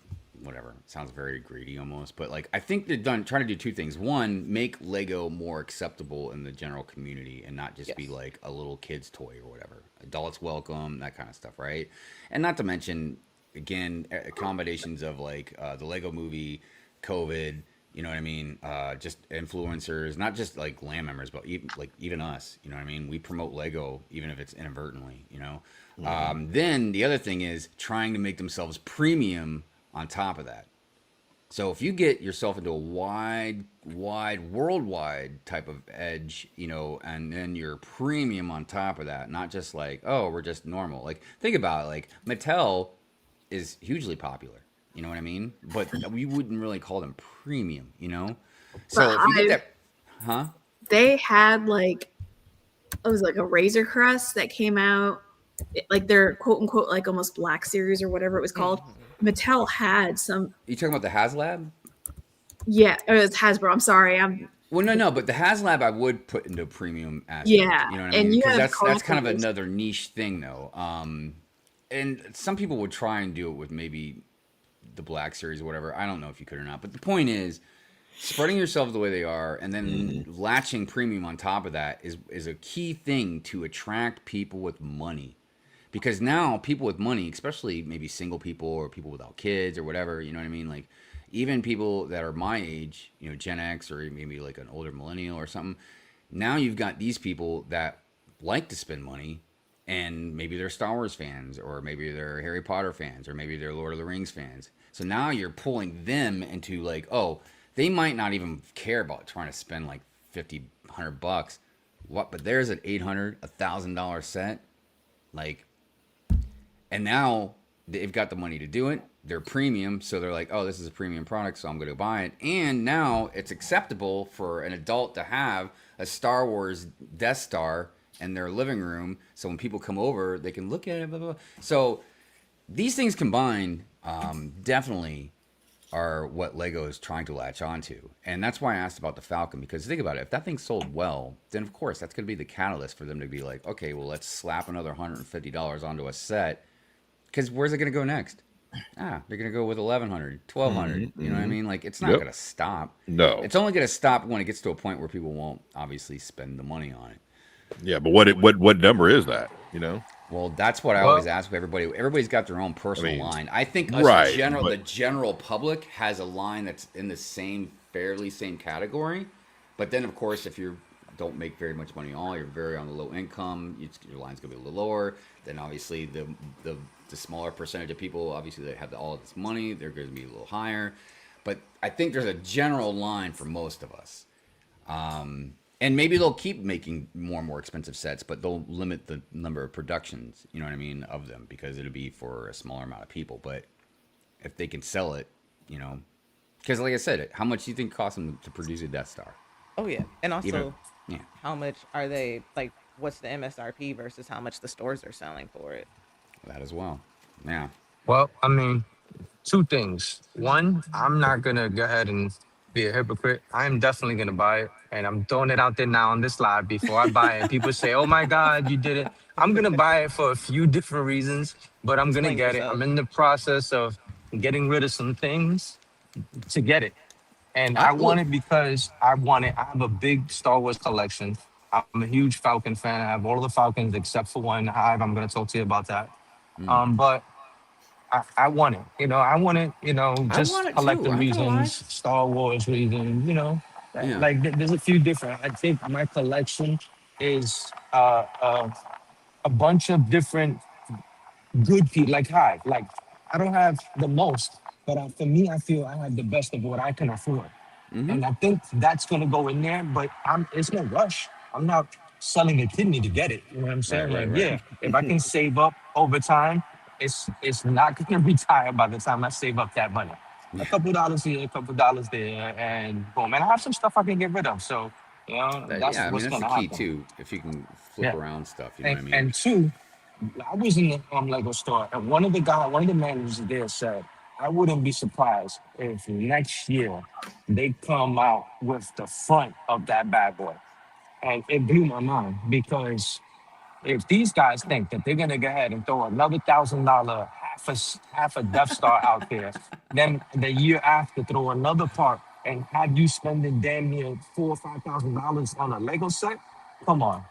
whatever, it sounds very greedy almost. But like, I think they're trying to do two things. One, make Lego more acceptable in the general community and not just be Yes. like a little kid's toy or whatever. Adults welcome, that kind of stuff, right? And not to mention, again, accommodations of like the Lego movie, COVID. You know what I mean? Just influencers, not just like glam members, but even us. You know what I mean? We promote Lego even if it's inadvertently. You know. Then the other thing is trying to make themselves premium on top of that. So if you get yourself into a wide, worldwide type of edge, you know, and then you're premium on top of that, not just like, oh, we're just normal. Like think about it, like Mattel is hugely popular. You know what I mean? But we wouldn't really call them premium, you know? So But if you get that, huh? they had like it was like a Razor Crest that came out, like their quote unquote like almost Black Series or whatever it was called. Mattel had some, You talking about the HasLab? yeah, it's Hasbro. I'm sorry, Well, no, but the HasLab I would put into a premium aspect. Yeah, You know what I and mean? you Because have that's kind of collectibles. another niche thing, though. And some people would try and do it with maybe the Black Series or whatever. I don't know if you could or not. But the point is, spreading yourself the way they are and then latching premium on top of that is a key thing to attract people with money. Because now people with money, especially maybe single people or people without kids or whatever, you know what I mean? Like even people that are my age, you know, Gen X or maybe like an older millennial or something. Now you've got these people that like to spend money and maybe they're Star Wars fans or maybe they're Harry Potter fans or maybe they're Lord of the Rings fans. So now you're pulling them into like, oh, they might not even care about trying to spend like 50, $100. What? But there's an $800, $1,000 set. Like, and now they've got the money to do it. They're premium, so they're like, oh, this is a premium product, so I'm going to buy it. And now it's acceptable for an adult to have a Star Wars Death Star in their living room, so when people come over, they can look at it. Blah, blah, blah. So these things combined definitely are what Lego is trying to latch onto. And that's why I asked about the Falcon, because think about it. If that thing sold well, then of course that's going to be the catalyst for them to be like, okay, well, let's slap another $150 onto a set. Because where's it going to go next? They're going to go with 1,100, 1,200. You know what I mean? Like, it's not going to stop. No. It's only going to stop when it gets to a point where people won't obviously spend the money on it. Yeah, but what number is that? You know? Well, that's what I always ask everybody. Everybody's got their own personal line. I think us the general public has a line that's in the same category. But then, of course, if you don't make very much money at all, you're very on the low income, your line's going to be a little lower. Then obviously the smaller percentage of people, obviously that have all of this money, they're going to be a little higher. But I think there's a general line for most of us. And maybe they'll keep making more and more expensive sets, but they'll limit the number of productions, you know what I mean, of them, because it'll be for a smaller amount of people. But if they can sell it, you know, because like I said, how much do you think it costs them to produce a Death Star? Oh yeah, and also, Yeah. how much are they like? What's the MSRP versus how much the stores are selling for it? That as well. Yeah. Well, I mean, two things. One, I'm not gonna go ahead and be a hypocrite. I'm definitely gonna buy it, and I'm throwing it out there now on this live before I buy it. And people say, "Oh my God, you did it!" I'm gonna buy it for a few different reasons, but I'm gonna Explain get it. yourself. I'm in the process of getting rid of some things to get it, and I want it because I want it. I have a big Star Wars collection. I'm a huge Falcon fan. I have all of the Falcons except for one, Hive. I'm gonna talk to you about that. But I want it. You know, I want it. You know, I just want it too, collecting I ain't gonna lie. reasons, Star Wars reasons. You know, Yeah. like there's a few different. I think my collection is a bunch of different good people, like Hive. Like I don't have the most, but for me, I feel I have the best of what I can afford, and I think that's gonna go in there. But it's no rush. I'm not selling a kidney to get it. You know what I'm Right, saying? right, Like, right. yeah, if I can save up over time, it's not gonna retire by the time I save up that money. A Yeah. couple dollars here, a couple dollars there, and boom. And I have some stuff I can get rid of. So, that's Yeah, I mean what's that's the gonna key happen. too. If you can flip Yeah. around stuff, you know what And I mean? and two, I was in the Lego store, and one of the managers there said, I wouldn't be surprised if next year they come out with the front of that bad boy. And it blew my mind because if these guys think that they're gonna go ahead and throw another $1,000 half a Death Star out there, then the year after throw another part and have you spending damn near $4,000 or $5,000 on a Lego set, come on.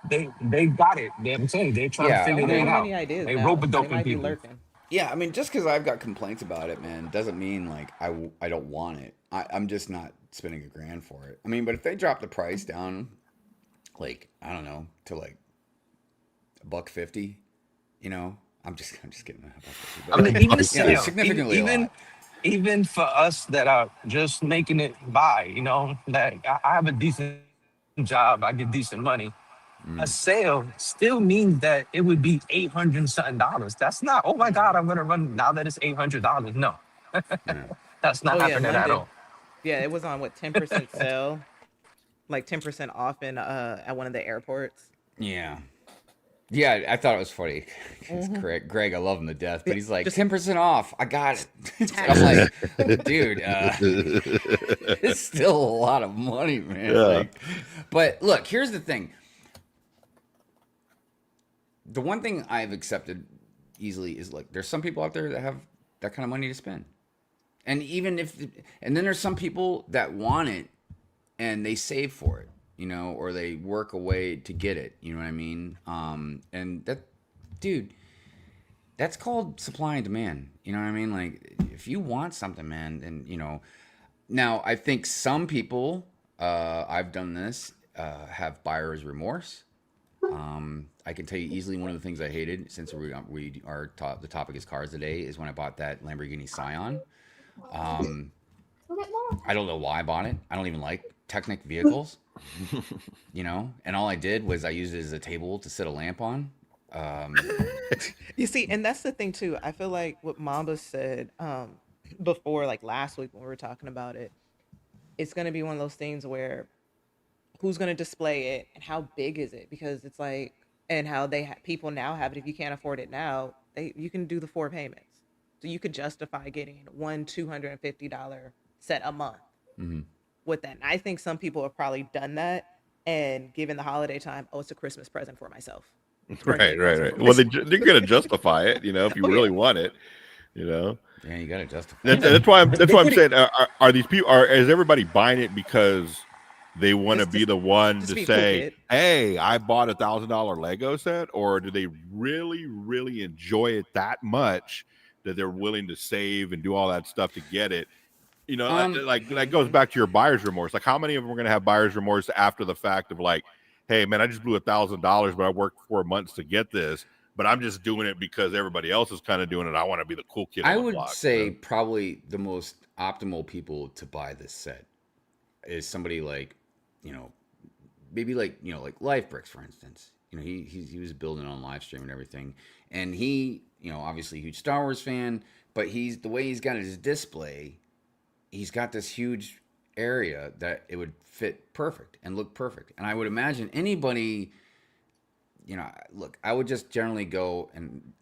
They got it. I'm saying they're trying to Yeah, They I figure have that mean, out. many ideas They rope now. a They doping might be people. lurking. yeah, I mean, just because I've got complaints about it, man, doesn't mean like I don't want it. I'm just not spending $1,000 for it. I mean, but if they drop the price down, like I don't know, to like $1.50, you know, I'm just kidding, $1.50, I but mean, like even you know, still, significantly a lot. even for us that are just making it by, like I have a decent job, I get decent money. A Mm, sale still means that it would be 800 and something dollars. That's not, oh my God, I'm gonna run now that it's $800. No, yeah, that's not Oh yeah, happening at London. all. Yeah, it was on what 10% sale, like 10% off in at one of the airports. yeah. Yeah, I thought it was funny because Hmm. Greg, I love him to death, but Yeah, he's like just 10% off. I got it. I'm tax like, free. dude, it's still a lot of money, man. Yeah. Like, but look, here's the thing. The one thing I've accepted easily is like, there's some people out there that have that kind of money to spend, and even if, and then there's some people that want it and they save for it, you know, or they work a way to get it. You know what I mean? And that, dude, that's called supply and demand. You know what I mean? Like, if you want something, man, then you know. Now, I think some people, I've done this, have buyer's remorse. I can tell you easily one of the things I hated since the topic is cars today is when I bought that Lamborghini Scion. Um, I don't know why I bought it. I don't even like Technic vehicles, you know. And all I did was I used it as a table to set a lamp on. Um, You see, and that's the thing too. I feel like what Mamba said before, like last week when we were talking about it, it's gonna be one of those things where who's gonna display it and how big is it? Because it's like, and how people now have it. If you can't afford it now, you can do the 4 payments, so you could justify getting one $250 set a month mhm. with that. And I think some people have probably done that, and given the holiday time, oh, it's a Christmas present for myself, birthday Right, right, present for right. Well, myself. they're going to justify it, if you Oh yeah, really want it, you know. Yeah, you got to justify That's it. that's why I'm that's They why I'm put it saying are these people is everybody buying it because they want to just be just the one just to be a cool say, kid. "Hey, I bought $1,000 Lego set," or do they really, really enjoy it that much that they're willing to save and do all that stuff to get it? Um, Like that goes Hmm. back to your buyer's remorse. Like, how many of them are going to have buyer's remorse after the fact of like, "Hey, man, I just blew $1,000, but I worked 4 months to get this." But I'm just doing it because everybody else is kind of doing it. I want to be the cool kid on I the would block, say probably the most optimal people to buy this set is somebody like, you know, maybe like, you know, like LifeBrickz, for instance. You know, he was building on live stream and everything, and he, you know, obviously a huge Star Wars fan, but he's the way he's got his display, he's got this huge area that it would fit perfect and look perfect. And I would imagine anybody, you know, look, I would just generally go and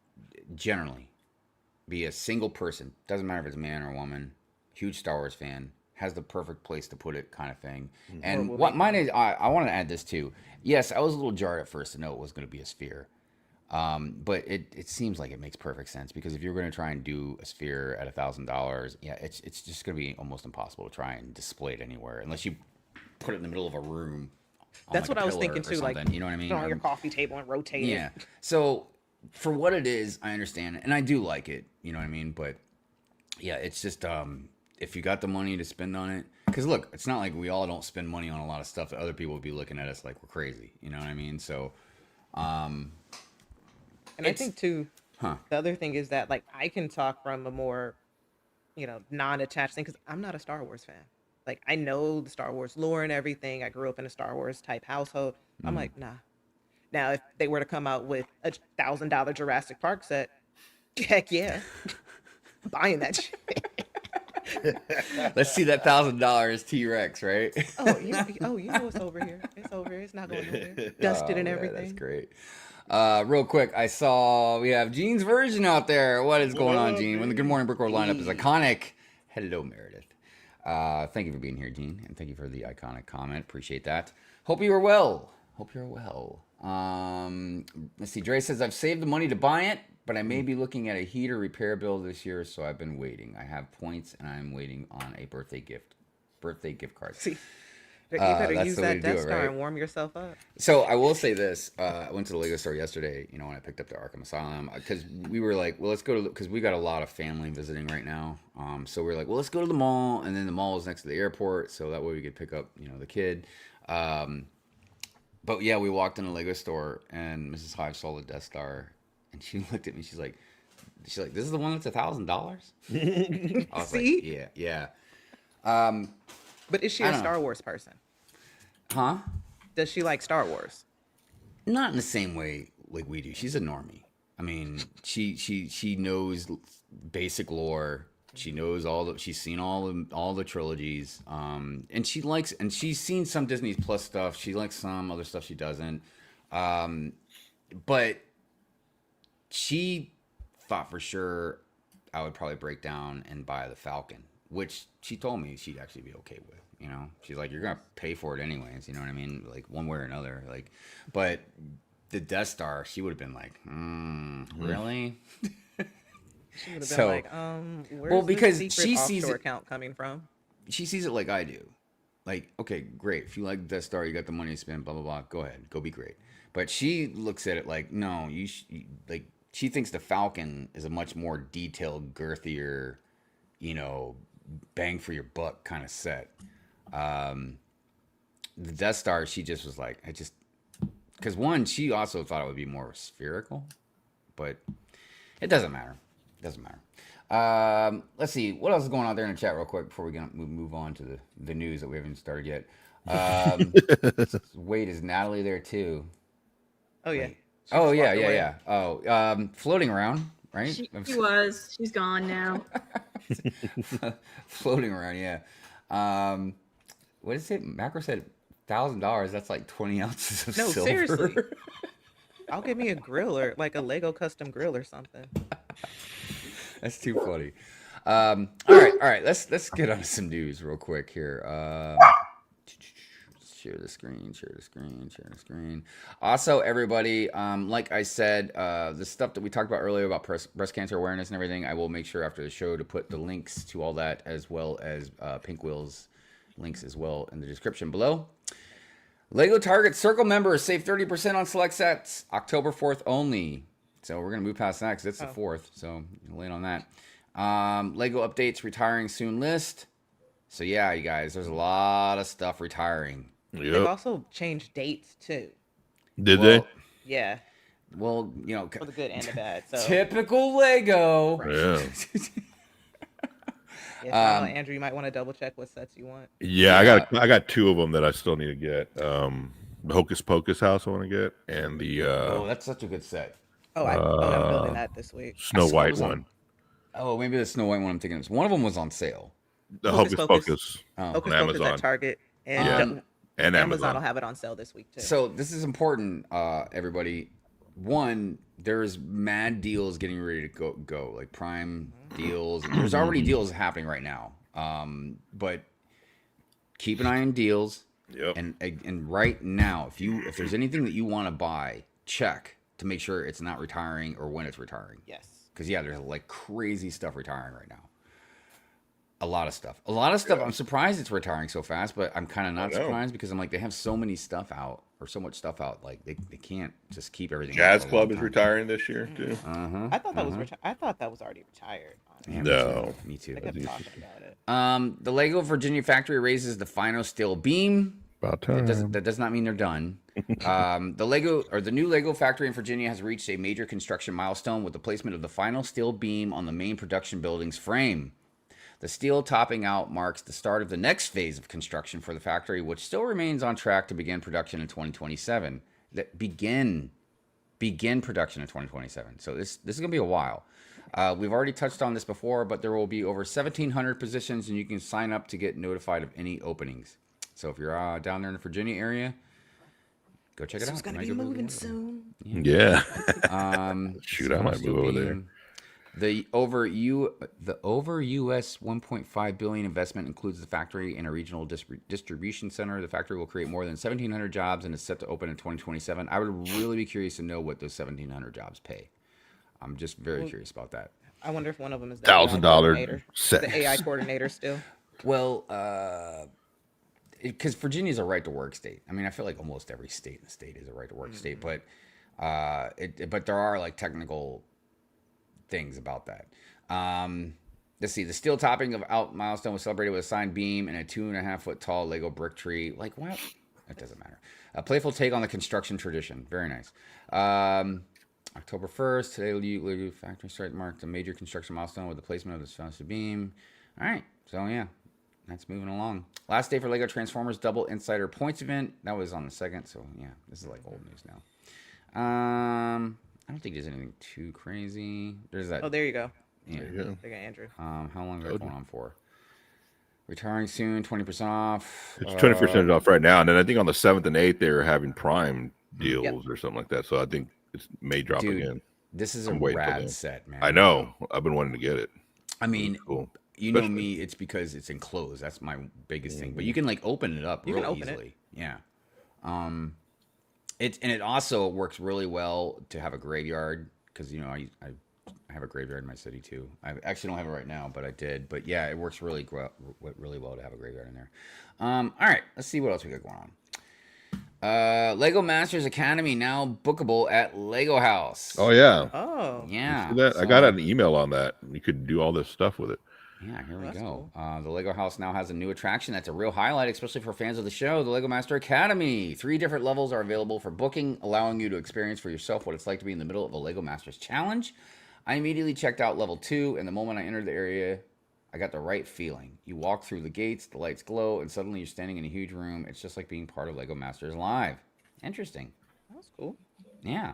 generally be a single person. Doesn't matter if it's a man or a woman. Huge Star Wars fan. Has the perfect place to put it, kind of thing. Or And we'll what make mine one. is, I want to add this too. Yes, I was a little jarred at first to know it was going to be a sphere. But it seems like it makes perfect sense because if you're going to try and do a sphere at $1,000, yeah, it's just going to be almost impossible to try and display it anywhere unless you put it in the middle of a room on That's like a what I was pillar thinking or too. Like something. You know what I put it mean? on your Or coffee table and rotate it. yeah. So for what it is, I understand it, and I do like it. You know what I mean? But yeah, it's just if you got the money to spend on it, because look, it's not like we all don't spend money on a lot of stuff that other people would be looking at us like we're crazy. You know what I mean? So And I think too, Huh. the other thing is that like I can talk from a more, non-attached thing because I'm not a Star Wars fan. Like I know the Star Wars lore and everything. I grew up in a Star Wars type household. I'm like, nah. Now, if they were to come out with a $1,000 Jurassic Park set, heck yeah, I'm buying that shit. Let's see that $1,000 T-Rex, right? You know it's over here. It's over here. It's not going nowhere. Dusted and man, everything. That's great. Real quick, I saw we have Gene's version out there. What is going on, Gene? When the Good Morning Brickworld lineup is iconic. Hello, Meredith. Thank you for being here, Gene, and thank you for the iconic comment. Appreciate that. Hope you are well. Let's see. Dre says I've saved the money to buy it, but I may be looking at a heater repair bill this year, so I've been waiting. I have points, and I'm waiting on a birthday gift card. See, you better that's use the way that to do Death it, Star right? and warm yourself up. So I will say this: I went to the Lego store yesterday. When I picked up the Arkham Asylum, because we were like, well, let's go to because we got a lot of family visiting right now. So we are like, well, let's go to the mall, and then the mall is next to the airport, so that way we could pick up, the kid. But yeah, we walked in a Lego store, and Mrs. Hive saw the Death Star, and she looked at me. She's like, this is the one that's $1,000. I was See? like, yeah. But is she a Star Wars person? Huh? Does she like Star Wars? Not in the same way like we do. She's a normie. I mean, she knows basic lore. She knows she's seen all the trilogies. And she's seen some Disney Plus stuff. She likes some other stuff she doesn't. But she thought for sure I would probably break down and buy the Falcon, which she told me she'd actually be okay with. She's like, you're gonna pay for it anyways. You know what I mean? Like one way or another. Like, but the Death Star, she would have been like, really? She would have been like, where's well, because the she secret sees offshore it, account coming from? She sees it like I do. Like, okay, great. If you like Death Star, you got the money to spend, blah blah blah. Go ahead, go be great. But she looks at it like, no, like she thinks the Falcon is a much more detailed, girthier, bang for your buck kind of set. The Death Star, she just was like, because one, she also thought it would be more spherical, but it doesn't matter. Let's see what else is going on there in the chat real quick before we move on to the news that we haven't started yet. Wait, is Natalie there too? Oh yeah. Wait. Oh yeah. Oh, floating around, right? She was. She's gone now. Floating around, yeah. What is it? Macro said $1,000. That's like 20 ounces of silver. No, seriously. I'll give me a grill or like a Lego custom grill or something. That's too funny. All right. Let's get on to some news real quick here. Share the screen. Also, everybody, like I said, the stuff that we talked about earlier about breast cancer awareness and everything, I will make sure after the show to put the links to all that as well as Pinkwheels links as well in the description below. Lego Target Circle members save 30% on select sets, October 4th only. So we're going to move past that because it's the 4th. So late on that. Lego updates retiring soon list. So yeah, you guys, there's a lot of stuff retiring. Yep. They've also changed dates too. Did they? Yeah. Well, For the good and the bad. So typical Lego. Yeah. I know, Andrew, you might want to double check what sets you want. Yeah, I got two of them that I still need to get. The Hocus Pocus house I want to get, and the that's such a good set. I'm building that this week. Snow White one. Oh, maybe the Snow White one I'm thinking of. One of them was on sale. The Hocus Hocus Pocus. Pocus Hocus on Pocus Amazon. at Target and Amazon will have it on sale this week too. So this is important, everybody. One, there's mad deals getting ready to go like Prime deals. There's already deals happening right now. But keep an eye on deals. Yep. And right now, if there's anything that you want to buy, check to make sure it's not retiring or when it's retiring. Yes. Because there's like crazy stuff retiring right now. A lot of stuff. Yeah. I'm surprised it's retiring so fast, but I'm kind of not surprised because I'm like, they have so many stuff out or so much stuff out. Like they can't just keep everything. Jazz Club is retiring this year too. I thought that was I thought that was already retired. Yeah, No. me too. They kept talking about it. The Lego Virginia factory raises the final steel beam. About time. That does not mean they're done. The new Lego factory in Virginia has reached a major construction milestone with the placement of the final steel beam on the main production building's frame. The steel topping out marks the start of the next phase of construction for the factory, which still remains on track to begin production in 2027. Begin production in 2027. So this is going to be a while. We've already touched on this before, but there will be over 1,700 positions, and you can sign up to get notified of any openings. So if you're down there in the Virginia area, go check it out. It's going to be moving soon. Yeah. Shoot, I might move over there. The over US 1.5 billion investment includes the factory and a regional distribution center. The factory will create more than 1,700 jobs and is set to open in 2027. I would really be curious to know what those 1,700 jobs pay. I'm just very curious about that. I wonder if one of them is the $1,000 set. The AI coordinator still. Well, because Virginia's a right to work state. I mean, I feel like almost every state in the state is a right to work state, but there are like technical things about that. Let's see. The steel topping of out milestone was celebrated with a signed beam and a 2.5 foot tall Lego brick tree. Like what? It doesn't matter. A playful take on the construction tradition. Very nice. October 1st, today Lego factory site marked a major construction milestone with the placement of this foundation beam. All right. So yeah, that's moving along. Last day for Lego Transformers Double Insider Points event. That was on the 2nd. So yeah, this is like old news now. I don't think there's anything too crazy. There's that. Oh, there you go. Yeah. There you go. They got Andrew. How long is that going on for? Retiring soon, 20% off. It's 20% off right now, and then I think on the 7th and 8th they're having Prime deals or something like that. So I think it may drop again. This is a rad set, man. I know. I've been wanting to get it. I mean, cool. You know me. It's because it's enclosed. That's my biggest thing. But you can like open it up real easily. Yeah. It also works really well to have a graveyard because you know I have a graveyard in my city too. I actually don't have it right now, but I did. But yeah, it works really well to have a graveyard in there. All right, let's see what else we got going on. Lego Masters Academy now bookable at Lego House. Oh yeah. Oh yeah. So I got an email on that. You could do all this stuff with it. Yeah, here we go. Cool. The Lego House now has a new attraction that's a real highlight, especially for fans of the show, the Lego Master Academy. 3 different levels are available for booking, allowing you to experience for yourself what it's like to be in the middle of a Lego Masters challenge. I immediately checked out level 2, and the moment I entered the area, I got the right feeling. You walk through the gates, the lights glow, and suddenly you're standing in a huge room. It's just like being part of Lego Masters Live. Interesting. That's cool. Yeah.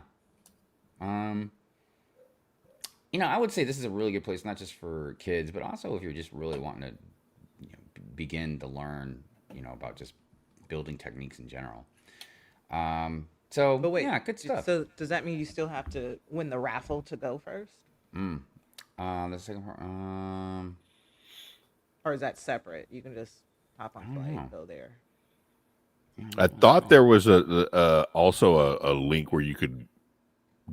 You know, I would say this is a really good place, not just for kids, but also if you're just really wanting to begin to learn, about just building techniques in general. But wait, yeah, good stuff. So does that mean you still have to win the raffle to go first? The second part, or is that separate? You can just hop on flight and go there. I thought there was also a link where you could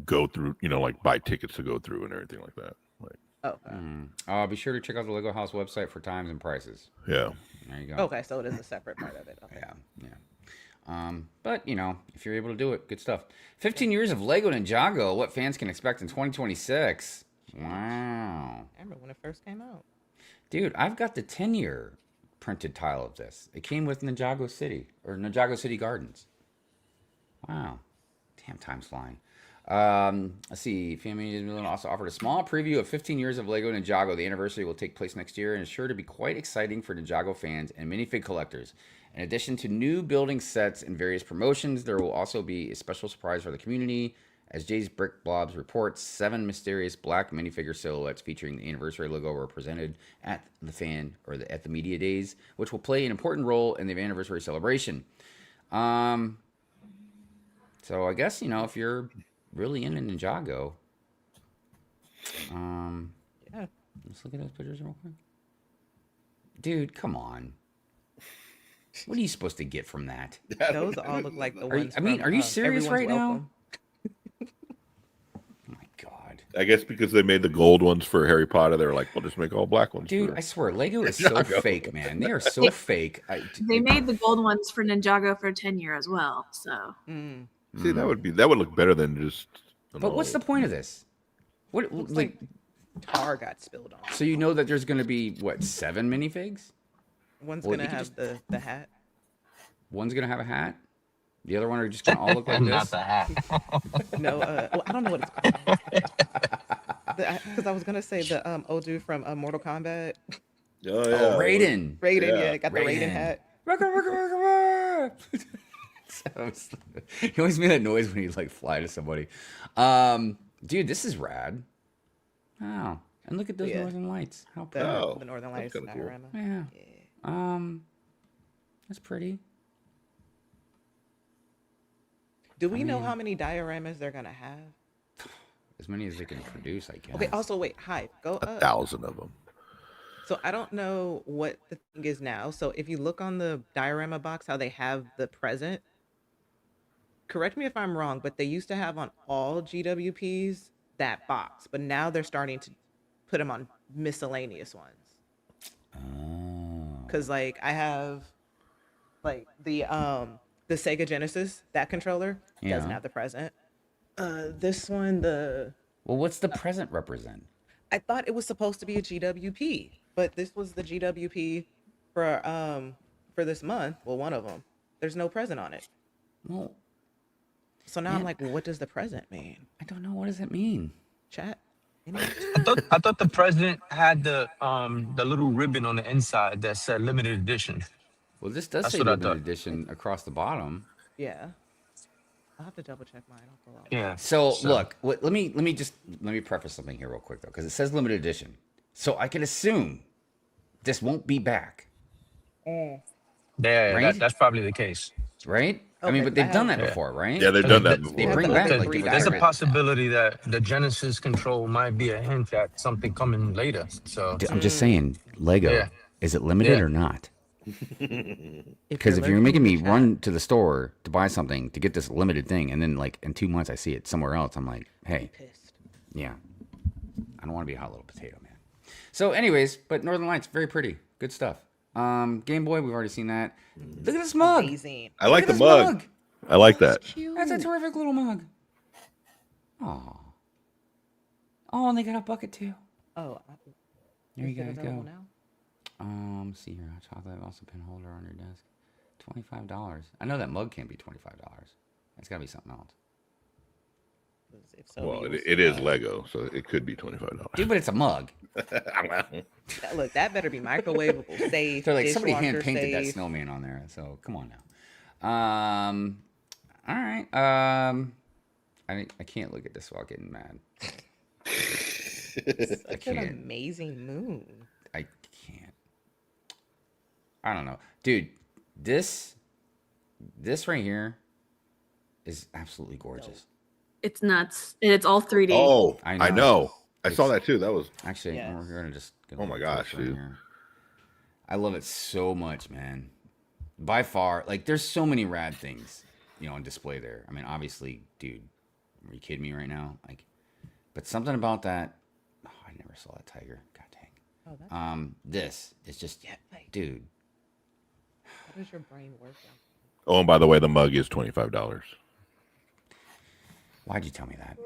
go through, like buy tickets to go through and everything like that. Okay. Be sure to check out the Lego House website for times and prices. Yeah. There you go. Okay, so it is a separate part of it. Okay. Yeah. But if you're able to do it, good stuff. 15 years of Lego Ninjago. What fans can expect in 2026? Wow. I remember when it first came out. Dude, I've got the 10-year printed tile of this. It came with Ninjago City or Ninjago City Gardens. Wow. Damn, time's flying. Let's see. Family also offered a small preview of 15 years of Lego Ninjago. The anniversary will take place next year and is sure to be quite exciting for Ninjago fans and minifig collectors. In addition to new building sets and various promotions, there will also be a special surprise for the community. As Jay's Brick Blobs reports, 7 mysterious black minifigure silhouettes featuring the anniversary logo were presented at the media days, which will play an important role in the anniversary celebration. So I guess if you're really into Ninjago, yeah. Let's look at those pictures real quick. Dude, come on. What are you supposed to get from that? Those all look like the ones. Are you serious right Welcome. now? Oh my God. I guess because they made the gold ones for Harry Potter, they're like, we'll just make all black ones. Dude, I swear, Lego is so fake, man. They are so fake. They made the gold ones for Ninjago for 10 year as well. So See, that would look better than just. But what's the point of this? What like tar got spilled on. So you know that there's going to be 7 minifigs? One's gonna have the hat. One's going to have a hat. The other one are just gonna all look like Not this. the hat. No, well, I don't know what it's called. Because I was gonna say the old dude from Mortal Kombat. Oh Oh, Raiden. Raiden, Yeah. yeah, got the Raiden hat. He always made that noise when he'd like fly to somebody. Dude, this is rad. Wow. And look at those Yeah. northern lights. How The, pretty. Oh, the Northern that's Lights kinda cool. diorama. Yeah. Yeah. That's pretty. Do we know mean- how many dioramas they're gonna have? As many as they can produce, I guess. Okay. Also, wait, Hive, go up. 1,000 of them. So I don't know what the thing is now. So if you look on the diorama box, how they have the present. Correct me if I'm wrong, but they used to have on all GWPs that box, but now they're starting to put them on miscellaneous ones. Oh. Cause like I have like the Sega Genesis, that controller doesn't Yeah. have the present. This one, Well, what's the present represent? I thought it was supposed to be a GWP, but this was the GWP for this month. Well, one of them. There's no present on it. Well, So now Yeah. I'm like, well, what does the present mean? I don't know. What does it mean? Chat. I thought the president had the little ribbon on the inside that said limited edition. Well, this does That's say what I limited thought. edition across the bottom. Yeah. I'll have to double check mine. I'll pull out. Yeah. So look, let me preface something here real quick though, because it says limited edition. So I can assume this won't be back, Yeah, Right? that's probably the case. right? I Okay, mean, but they've I done have- that before, right? Yeah, they've done that They before. bring the back whole like three the There's a diorama. possibility that the Genesis control might be a hint at something coming later. So I'm just saying, Lego. Yeah. Is it limited Yeah. or not? If Because if you're lurking making in me the chat- run to the store to buy something to get this limited thing, and then like in 2 months I see it somewhere else, I'm like, hey, Pissed. yeah, I don't want to be a hot little potato, man. So, anyways, but Northern Lights, very pretty, good stuff. Game Boy, we've already seen that. Look at this mug. Amazing. I like Look the at this mug. I like that. That's a terrific little mug. Oh, oh, and they got a bucket too. Oh, There you is it guys available go. now? Let's see here. Hot chocolate, also pen holder on your desk. $25. I know that mug can't be $25. It's gotta be something else. 'Cause if so, Well, you will it see is that. Lego, so it could be $25. Dude, but it's a mug. Look, that better be microwavable, safe. They're like somebody dishwasher hand painted that safe. snowman on there. So come on now. All right. I can't look at this without getting mad. I Such an can't. amazing moon. I can't. I don't know, dude. This right here is absolutely gorgeous. It's nuts. And it's all 3D. Oh, I I know. know. I saw that too. That was Actually, Yes. we're gonna just. Get a Oh my little gosh, closer in dude. here. I love it so much, man. By far, like, there's so many rad things, on display there. I mean, obviously, dude, are you kidding me right now? Like, but something about that. Oh, I never saw that tiger. God dang. Oh, that's This is just, like, dude. how does your brain work? Oh, and by the way, the mug is $25. Why'd you tell me that?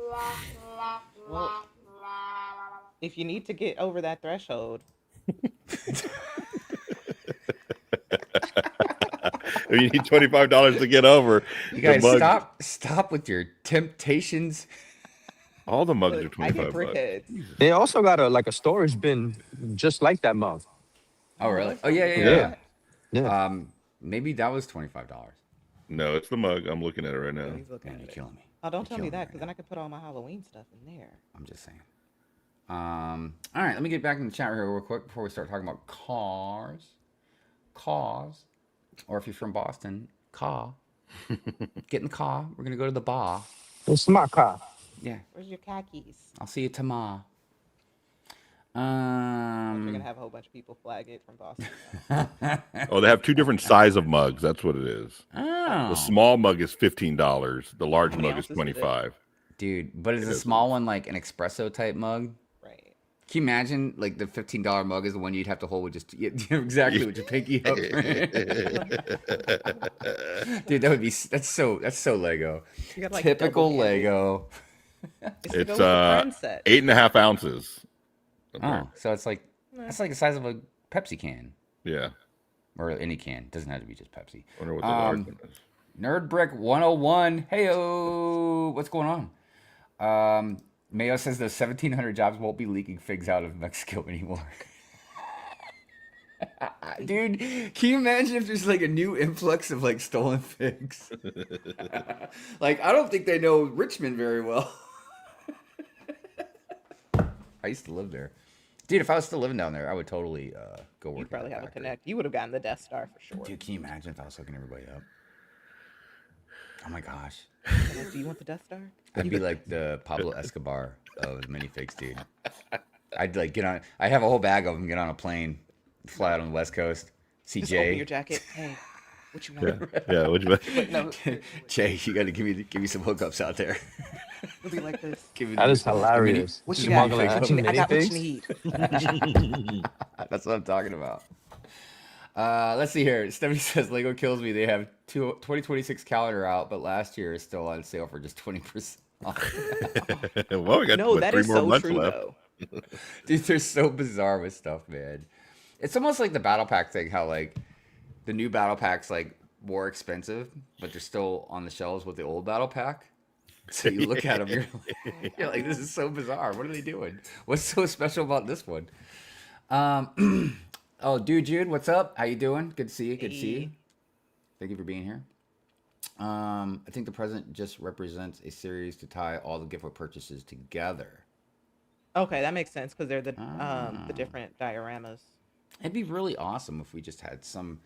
Well, if you need to get over that threshold, You need $25 to get over. You the guys mug. stop with your temptations. All the mugs look, are I get 25 bucks. brickheads. they also got a storage bin just like that mug. Oh, really? that's Oh, yeah, not yeah, Yeah. yeah. Yeah. Maybe that was $25. No, it's the mug. I'm looking at it right now. He's looking Man, at you're it. killing me. Oh, don't tell me killing me that, right because now. then I could put all my Halloween stuff in there. I'm just saying. All right, let me get back in the chat here real quick before we start talking about cars. Or if you're from Boston, car. Get in the car. We're gonna go to the bar. It's my car. Yeah, Where's your khakis? I'll see you tomorrow. You're gonna have a whole bunch of people flag it from Boston. Oh, they have two different size of mugs. That's what it is. Oh, The small mug is $15. The large many mug is ounces is it? $25. dude, but is It a is. small one like an espresso type mug? Right. Can you imagine, like, the $15 mug is the one you'd have to hold with just exactly with your pinky up? Dude, that's so Lego. You got, like, Typical double handle. Lego. It's to It's go with the friend set. 8.5 ounces. Okay. Oh, so it's like that's like the size of a Pepsi can Yeah. or any can. Doesn't have to be just Pepsi. Wonder what the large Um, one is. Nerdbrick 101. Heyo, what's going on? Mayo says the 1,700 jobs won't be leaking figs out of Mexico anymore. Dude, can you imagine if there's like a new influx of like stolen figs? Like, I don't think they know Richmond very well. I used to live there. Dude, if I was still living down there, I would totally go work. You probably at have a factory. connect. You would have gotten the Death Star for sure. Dude, can you imagine if I was hooking everybody up? Oh my gosh. Do you want the Death Star? I'd be like the Pablo Escobar of minifigs, dude. I'd like get on. I'd have a whole bag of them. Get on a plane, fly out on the West Coast. See Just Jay. open your jacket. Hey, what you want? Yeah. What'd you No, Jay, you got to give me some hookups out there. it'll be like this. Give me That is the mini- hilarious. What you Just got? smuggling What action you, I got what you minifigs. need. That's what I'm talking about. Let's see here. Stephanie says Lego kills me. They have 2026 calendar out, but last year is still on sale for just 20% off. Well, we got No, that 3 is more so months true left. though. Dude, they're so bizarre with stuff, man. It's almost like the battle pack thing, how like the new battle pack's like more expensive, but they're still on the shelves with the old battle pack. So you look at them, you're like, this is so bizarre. What are they doing? What's so special about this one? Oh, dude, Jude, what's up? How you doing? Good to see you. Good to see you. Thank you for being here. I think the present just represents a series to tie all the gift purchases together. Okay, that makes sense because they're the different dioramas. It'd be really awesome if we just had some.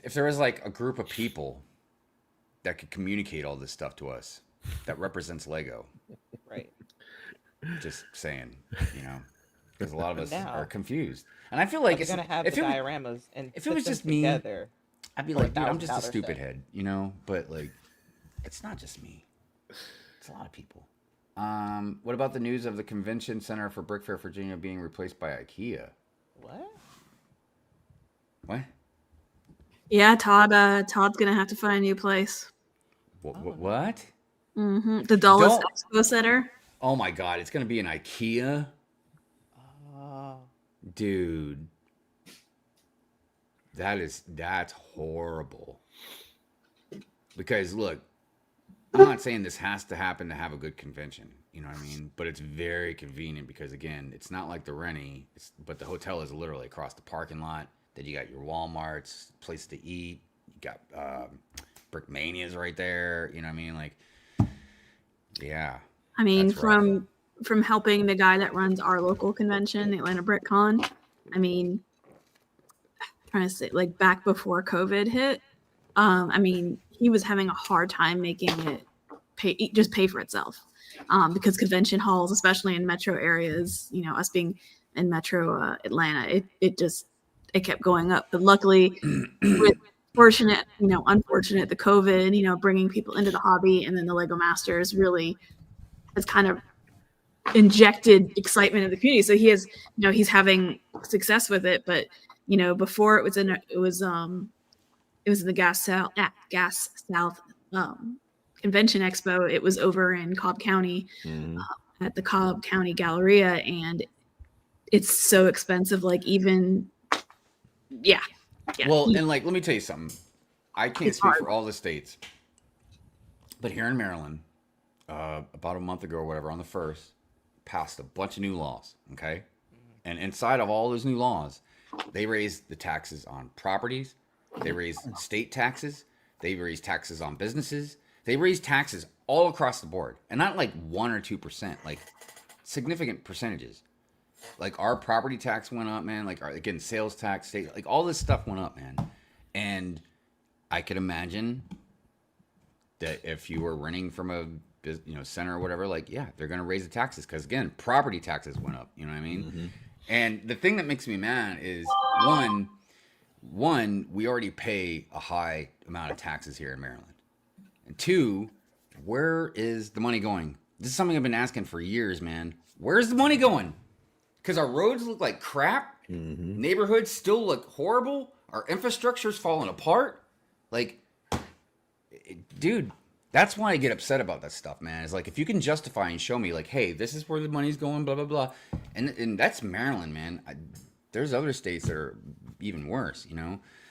If there was like a group of people that could communicate all this stuff to us, that represents Lego. Right. Just saying, because a lot of us Now- are confused, and I feel like You're it's gonna have the dioramas and if it put was them just me, together. I'd be for like, dude, I'm just a $1,000 stupid set. head, But like, it's not just me; it's a lot of people. What about the news of the convention center for Brick Fair, Virginia, being replaced by IKEA? What? What? Yeah, Todd's gonna have to find a new place. What? The Dulles Don't- Expo Center. Oh my God! It's gonna be an IKEA, Oh, dude. That's horrible. Because look, I'm not saying this has to happen to have a good convention. You know what I mean? But it's very convenient because again, it's not like the Rennie, but the hotel is literally across the parking lot. Then you got your Walmarts, place to eat. You got Brick Mania's right there. You know what I mean? Like, yeah. I mean, That's rough. from helping the guy that runs our local convention, the Atlanta Brick Con. I mean, trying to say like back before COVID hit. I mean, he was having a hard time making it pay for itself, because convention halls, especially in metro areas, us being in metro Atlanta, it kept going up. But luckily, with unfortunate the COVID, bringing people into the hobby, and then the Lego Masters really has kind of injected excitement in the community. So he's having success with it. But before it was in the Gas South Convention Expo. It was over in Cobb County at the Cobb County Galleria, and it's so expensive. Like yeah. Well, and like, let me tell you something. I can't It's speak hard. for all the states, but here in Maryland, about a month ago or whatever, on the 1st, passed a bunch of new laws. Okay, and inside of all those new laws, they raised the taxes on properties. They raised state taxes. They raised taxes on businesses. They raised taxes all across the board, and not like 1 or 2%, like significant percentages. Like our property tax went up, man. Like again, sales tax, state, like all this stuff went up, man. And I could imagine that if you were renting from a center or whatever, like yeah, they're gonna raise the taxes because again, property taxes went up. You know what I mean? Mm-hmm. And the thing that makes me mad is one, we already pay a high amount of taxes here in Maryland, and two, where is the money going? This is something I've been asking for years, man. Where's the money going? Because our roads look like crap. Mm-hmm. Neighborhoods still look horrible. Our infrastructure's falling apart. Like, dude, that's why I get upset about that stuff, man. It's like, if you can justify and show me, like, hey, this is where the money's going, blah, blah, blah. And that's Maryland, man. There's other states that are even worse,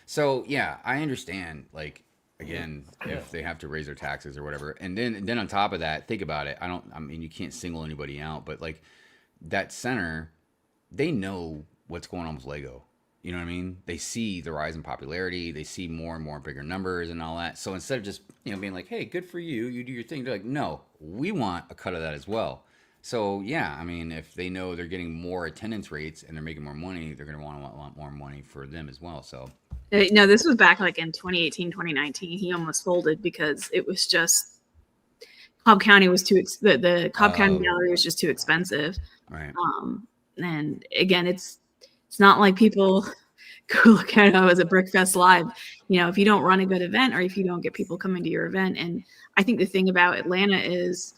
So, yeah, I understand. Like, again, if they have to raise their taxes or whatever. And then on top of that, think about it. I mean, you can't single anybody out, but like that center, they know what's going on with Lego. You know what I mean? They see the rise in popularity. They see more and more bigger numbers and all that. So instead of just, being like, hey, good for you, you do your thing, they're like, no, we want a cut of that as well. So yeah, I mean, if they know they're getting more attendance rates and they're making more money, they're going to want a lot more money for them as well. So No, this was back like in 2018, 2019. He almost folded because it was just Cobb County was the Cobb County Gallery was just too expensive. right. And again, it's not like people go look at it as a Brickfest Live. If you don't run a good event or if you don't get people coming to your event. And I think the thing about Atlanta is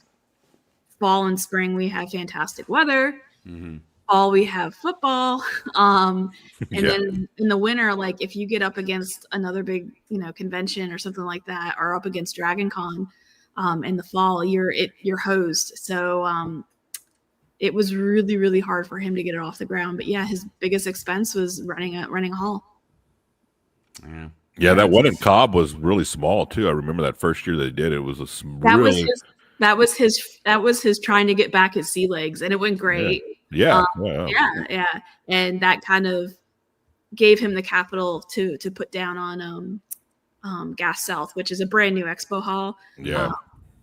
fall and spring, we have fantastic weather. Mm-hmm. Fall, we have football. And then in the winter, like if you get up against another big, convention or something like that, or up against Dragon Con in the fall, you're hosed. So it was really, really hard for him to get it off the ground. But yeah, his biggest expense was running a hall. Yeah. Yeah, that one in Cobb was really small too. I remember that first year they did it was that was his trying to get back his sea legs, and it went great. Yeah. And that kind of gave him the capital to put down on Gas South, which is a brand new expo hall. Yeah.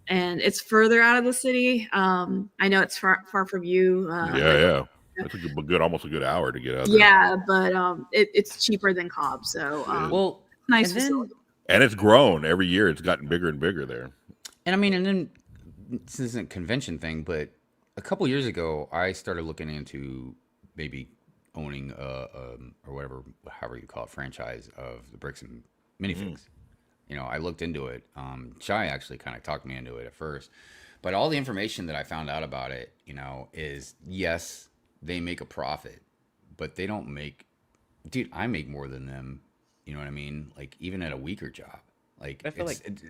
And it's further out of the city. I know it's far from you. That's a good, almost a good hour to get out there. Yeah, but it's cheaper than Cobb, so well, nice and facility. And it's grown every year. It's gotten bigger and bigger there. And I mean, and then this isn't a convention thing, but a couple years ago, I started looking into maybe owning or whatever, however you call it, franchise of the bricks and minifigs. I looked into it. Shai actually kind of talked me into it at first, but all the information that I found out about it, is yes, they make a profit, but they don't make. Dude, I make more than them. You know what I mean? Like even at a weaker job. Like, I feel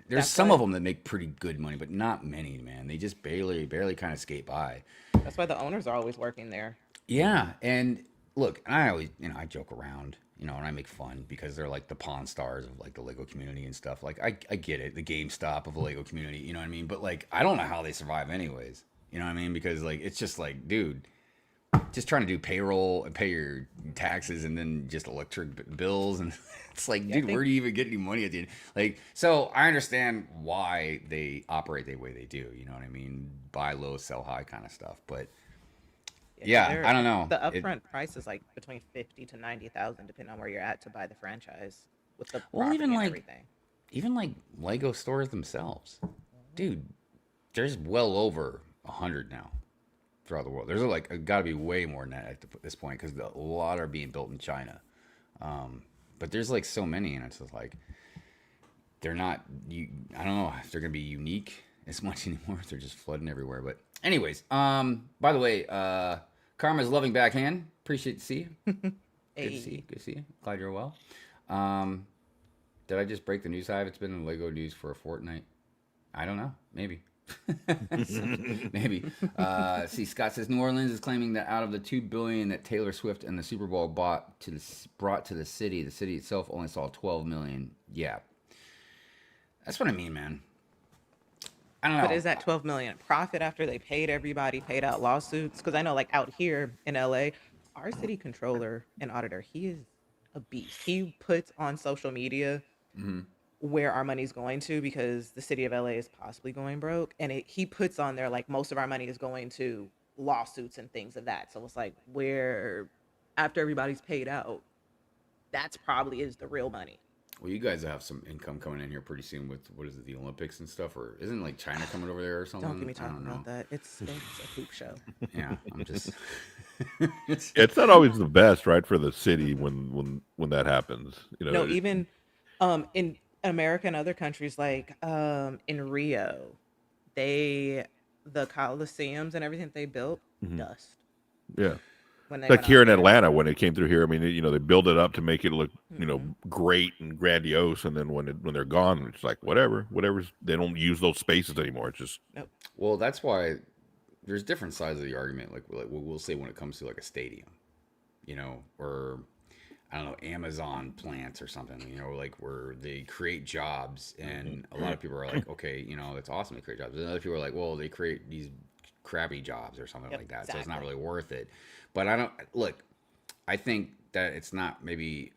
there's some of them that make pretty good money, but not many, man. They just barely kind of skate by. That's why the owners are always working there. Yeah, and look, I always, I joke around, and I make fun because they're like the Pawn Stars of like the Lego community and stuff. Like, I get it, the GameStop of the Lego community, you know what I mean? But like, I don't know how they survive anyways, you know what I mean? Because like, it's just like, dude, just trying to do payroll and pay your taxes and then just electric bills, and it's like, dude, where do you even get any money at the end? Like, so I understand why they operate the way they do, you know what I mean? Buy low, sell high kind of stuff. But yeah, I don't know. The upfront price is like between 50 to 90,000, depending on where you're at to buy the franchise with the even like everything. Even like Lego stores themselves, dude. There's well over 100 now throughout the world. There's like got to be way more than that at this point because a lot are being built in China. But there's like so many, and it's just like they're not. I don't know if they're gonna be unique as much anymore. They're just flooding everywhere. But anyways, by the way, Karma's loving backhand. Appreciate to see you. Good to see you. Good to see you. Glad you're well. Did I just break the news hive? It's been in Lego news for a fortnight. I don't know. Maybe. Maybe. See, Scott says New Orleans is claiming that out of the $2 billion that Taylor Swift and the Super Bowl brought to the city itself only saw $12 million. Yeah, that's what I mean, man. I don't know. But is that 12 million profit after they paid everybody, paid out lawsuits? Because I know, like out here in LA, our city controller and auditor, he is a beast. He puts on social media where our money's going to because the city of LA is possibly going broke, and he puts on there like most of our money is going to lawsuits and things of that. So it's like where after everybody's paid out, that's probably is the real money. Well, you guys have some income coming in here pretty soon with what is it, the Olympics and stuff, or isn't like China coming over there or something? Don't get me talking about that. It's a hoop show. Yeah, I'm just. It's not always the best, right, for the city when that happens. No, even in America and other countries like in Rio, the coliseums and everything they built dust. Yeah. Like here in Atlanta, when it came through here, I mean, they build it up to make it look, great and grandiose, and then when they're gone, it's like whatever's. They don't use those spaces anymore. It's just. Nope. Well, that's why there's different sides of the argument. Like we'll say when it comes to like a stadium, or I don't know, Amazon plants or something, you know, like where they create jobs, and a lot of people are like, okay, you know, it's awesome to create jobs. And other people are like, well, they create these crappy jobs or something like that, so it's not really worth it. But I don't look. I think that it's not maybe.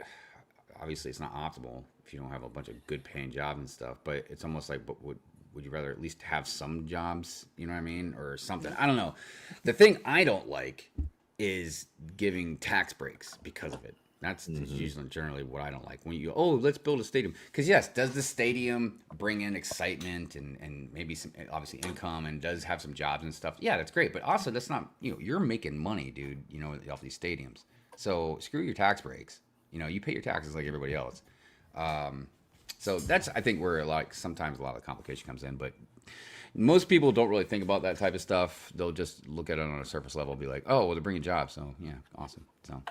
Obviously, it's not optimal if you don't have a bunch of good paying jobs and stuff. But it's almost like, but would you rather at least have some jobs? You know what I mean, or something? I don't know. The thing I don't like is giving tax breaks because of it. That's usually generally what I don't like. When you let's build a stadium, because yes, does the stadium bring in excitement and maybe some obviously income, and does have some jobs and stuff? Yeah, that's great. But also, that's not, you know, you're making money, dude. You know, off these stadiums. So screw your tax breaks. You know, you pay your taxes like everybody else. So that's, I think, where sometimes a lot of the complication comes in. But most people don't really think about that type of stuff. They'll just look at it on a surface level and be like, oh, well, they're bringing jobs. So yeah, awesome. So.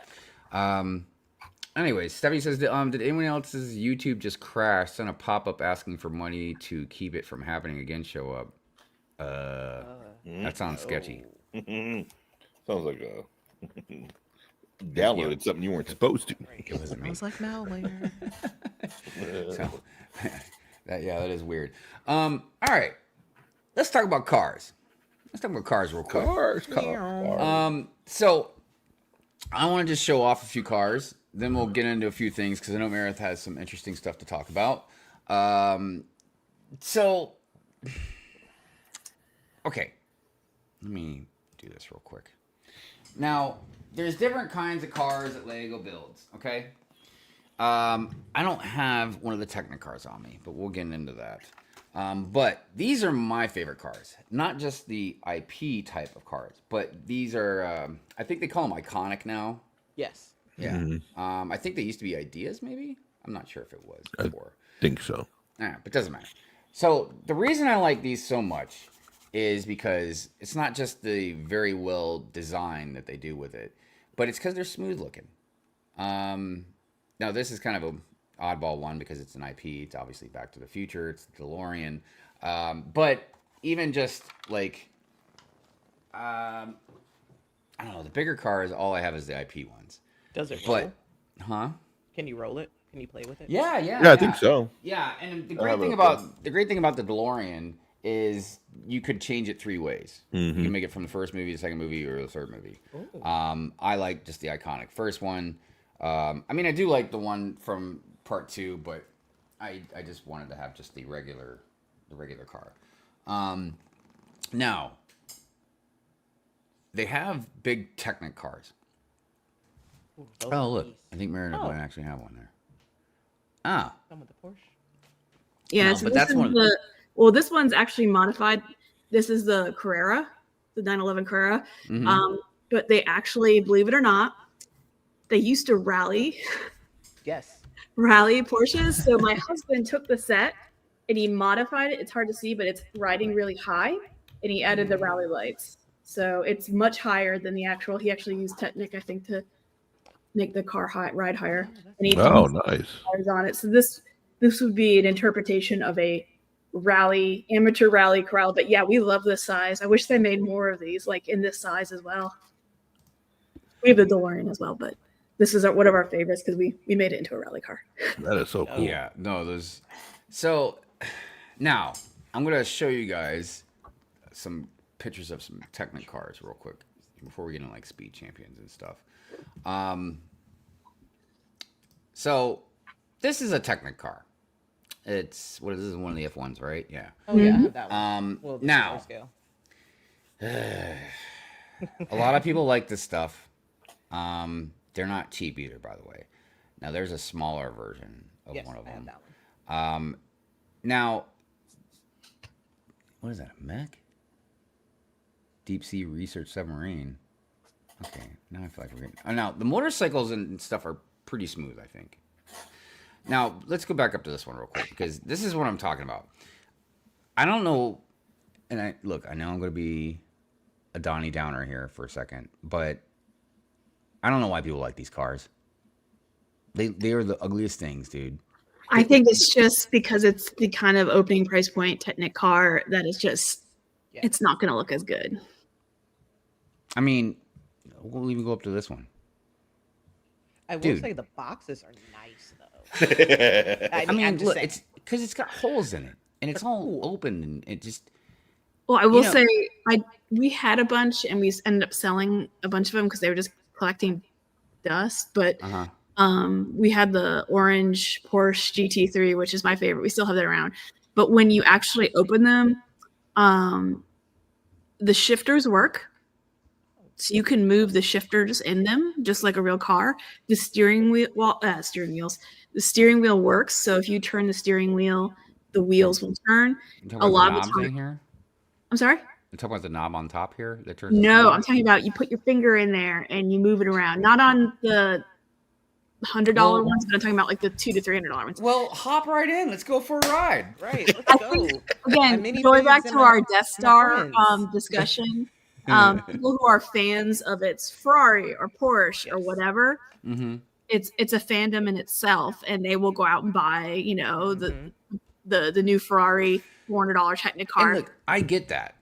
Anyways, Stephanie says, did anyone else's YouTube just crash? Send a pop-up asking for money to keep it from happening again show up? That sounds sketchy. Sounds like downloaded something you weren't supposed to. It wasn't me. I was like, malware. So, that is weird. All right. Let's talk about cars. Let's talk about cars real quick. Cars. So I want to just show off a few cars. Then we'll get into a few things because I know Meredith has some interesting stuff to talk about. So, okay. Let me do this real quick. Now, there's different kinds of cars that Lego builds, okay? I don't have one of the Technic cars on me, but we'll get into that. But these are my favorite cars. Not just the IP type of cars, but these are, I think they call them iconic now. Yes. Yeah. I think they used to be ideas, maybe? I'm not sure if it was before. I think so. But it doesn't matter. So the reason I like these so much is because it's not just the very well design that they do with it, but it's because they're smooth looking. Now this is kind of an oddball one because it's an IP. It's obviously Back to the Future. It's the DeLorean. But even just like, I don't know, the bigger cars, all I have is the IP ones. Does it roll? Huh? Can you roll it? Can you play with it? Yeah, I think so. Yeah, and the great thing about the DeLorean is you could change it 3 ways. You can make it from the first movie, the second movie, or the third movie. I like just the iconic first one. I mean, I do like the one from part 2, but I just wanted to have just the regular car. Now they have big Technic cars. Oh, look. I think Meredith might actually have one there. Ah. Come with the Porsche. Yeah, No, so but this that's is one. Well, this one's actually modified. This is the Carrera, the 911 Carrera. But they actually, believe it or not, they used to rally Yes. Porsches. So my husband took the set and he modified it. It's hard to see, but it's riding really high, and he added the rally lights. So it's much higher than the actual. He actually used Technic, I think, to make the car ride higher. And he Nice. tires on it. So this would be an interpretation of a amateur rally corral. But yeah, we love this size. I wish they made more of these, like in this size as well. We have the DeLorean as well, but this is one of our favorites because we made it into a rally car. That is so cool. Yeah, no, those. So now I'm gonna show you guys some pictures of some Technic cars real quick before we get into like Speed Champions and stuff. So this is a Technic car. It's this is one of the F1s, right? Yeah. Oh yeah, I have that one. Well, the Now, scale. a lot of people like this stuff. They're not cheap either, by the way. Now there's a smaller version of one of I have them. that one. Now, what is that? A mech? Deep sea research submarine. Okay, now I feel like we're getting. Now the motorcycles and stuff are pretty smooth, I think. Now let's go back up to this one real quick because this is what I'm talking about. I don't know, and I know I'm going to be a Donnie Downer here for a second, but I don't know why people like these cars. They are the ugliest things, dude. I think it's just because it's the kind of opening price point Technic car that is just, it's not going to look as good. I mean, we'll even go up to this one. I will Dude. say the boxes are nice though. I I'm mean, just look, saying. it's because it's got holes in it and it's They're all cool. open and it just, Well, I you will know, say we had a bunch and we ended up selling a bunch of them because they were just collecting dust. But uh-huh. we had the orange Porsche GT3, which is my favorite. We still have that around. But when you actually open them, the shifters work. So you can move the shifters in them just like a real car. The steering wheel, the steering wheel works. So if you turn the steering wheel, the wheels will turn. You talking A about the lot of the knobs time, in here? I'm sorry? You talking about the knob on top here that turns the steering No, wheel? I'm talking about you put your finger in there and you move it around. Not on the $100 Well, ones, but I'm talking about like the $200 to $300 ones. well, hop right in. Let's go for a ride. Right, let's I go. think My again, minifigs going back and to our Death my Star friends. discussion, people who are fans of its Ferrari or Porsche or Yes. whatever, Mm-hmm. it's a fandom in itself, and they will go out and buy, Mhm. the new Ferrari $400 Technic And car. look, I get that,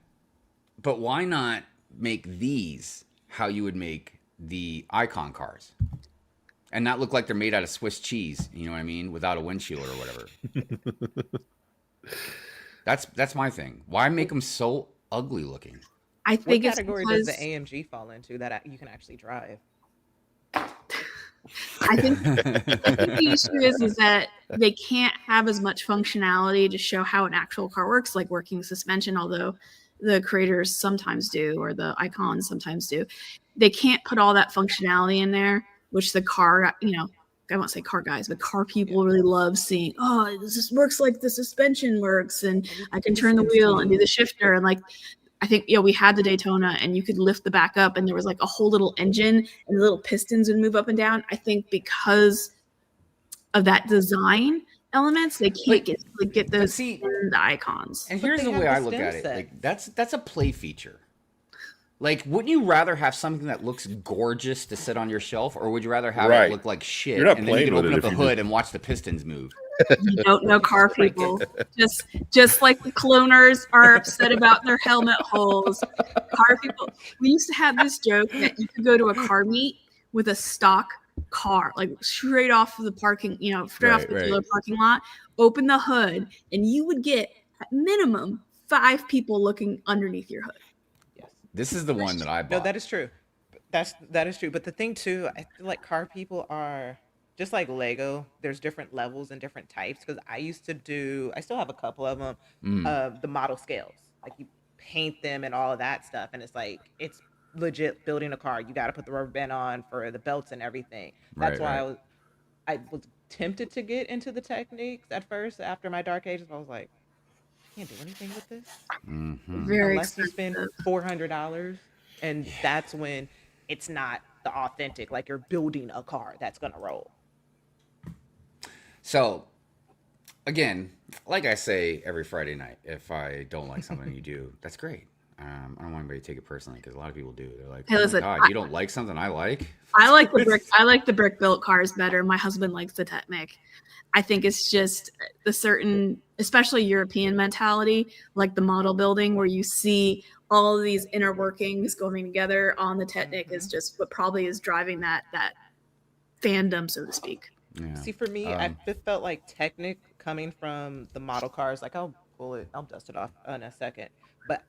but why not make these how you would make the icon cars, and not look like they're made out of Swiss cheese? You know what I mean? Without a windshield or whatever. That's my thing. Why make them so ugly looking? I What think it's category does because the AMG fall into that you can actually drive? I think the issue is that they can't have as much functionality to show how an actual car works, like working suspension, although the creators sometimes do, or the icons sometimes do. They can't put all that functionality in there, which the car, I won't say car guys, but car people really love seeing, oh, this works like the suspension works, and And you I put can turn the pistons to wheel and do the move. shifter. And like, I think, we had the Daytona and you could lift the back up and there was like a whole little engine and the little pistons would move up and down. I think because of that design elements, they can't get But those see, in the icons. and But here's they the have way the I look stem at it. set. Like that's a play feature. Like, wouldn't you rather have something that looks gorgeous to sit on your shelf, or would you rather have Right. it look like shit You're not and then you playing can with open it up the if you hood just- and watch the pistons move? You don't know car Like people. Just like the cloners are upset about their helmet holes. Car people. We used to have this joke that you could go to a car meet with a stock car, like straight off of the parking, straight off Right, the right. dealer parking lot, open the hood, and you would get at minimum 5 people looking underneath your hood. Yes. This is the one that I bought. No, that is true. That is true. But the thing too, I feel like car people are just like Lego. There's different levels and different types. Because I still have a couple of them. The model scales, like you paint them and all of that stuff, and it's legit building a car. You got to put the rubber band on for the belts and everything. That's Right, why right. I was tempted to get into the techniques at first after my Dark Ages. But I was like, I can't do anything with this Very unless you spend expensive. $400, and that's when it's not the authentic. Like you're building a car that's gonna roll. So, again, like I say every Friday night, if I don't like something you do, that's great. I don't want anybody to take it personally because a lot of people do. They're like, Hey, "Oh listen, my god, you don't like something I like?" I like the brick built cars better. My husband likes the Technic. I think it's just the certain, especially European mentality, like the model building, where you see all of these inner workings going together on the Technic is just what probably is driving that fandom, so to speak. Yeah. See, for me, felt like Technic coming from the model cars. Like I'll dust it off in a second. But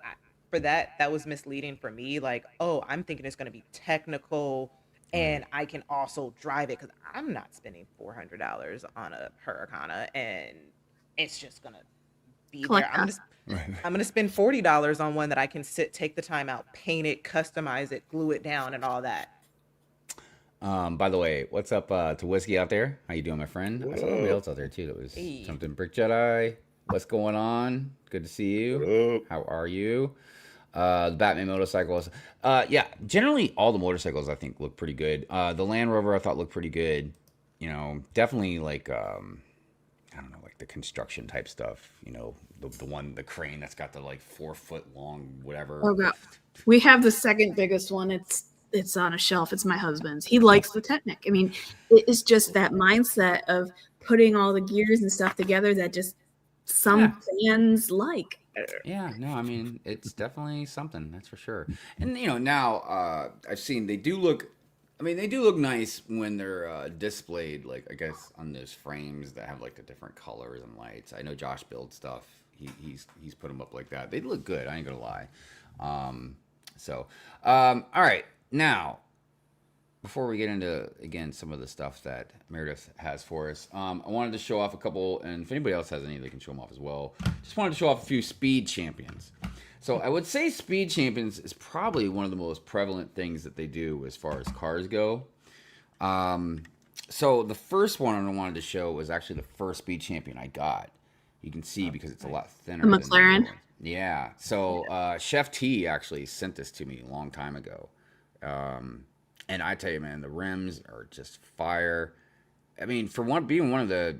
for that was misleading for me. Like, oh, I'm thinking it's gonna be technical, and I can also drive it because I'm not spending $400 on a Huracan, and it's just gonna be Collect there. dust. I'm gonna spend $40 on one that I can take the time out, paint it, customize it, glue it down, and all that. By the way, what's up to Whiskey out there? How you doing, my friend? I saw somebody else out there too that was Hey. something. Brick Jedi, what's going on? Good to see you. How are you? The Batman motorcycles. Yeah, generally all the motorcycles I think look pretty good. The Land Rover I thought looked pretty good. Definitely like I don't know, like the construction type stuff. The crane that's got the like 4 foot long whatever. Oh god, we have the second biggest one. It's on a shelf. It's my husband's. He likes the Technic. I mean, it is just that mindset of putting all the gears and stuff together that just some fans like. Yeah, no, I mean it's definitely something, that's for sure. And now I've seen they do look I mean, they do look nice when they're displayed, like I guess on those frames that have like the different colors and lights. I know Josh builds stuff. He's put them up like that. They look good. I ain't gonna lie. All right. Now, before we get into again some of the stuff that Meredith has for us, I wanted to show off a couple, and if anybody else has any, they can show them off as well. Just wanted to show off a few speed champions. So I would say speed champions is probably one of the most prevalent things that they do as far as cars go. So the first one I wanted to show was actually the first speed champion I got. You can see because it's a lot thinner. A McLaren. Yeah. So Chef T actually sent this to me a long time ago. And I tell you, man, the rims are just fire. I mean, for being one of the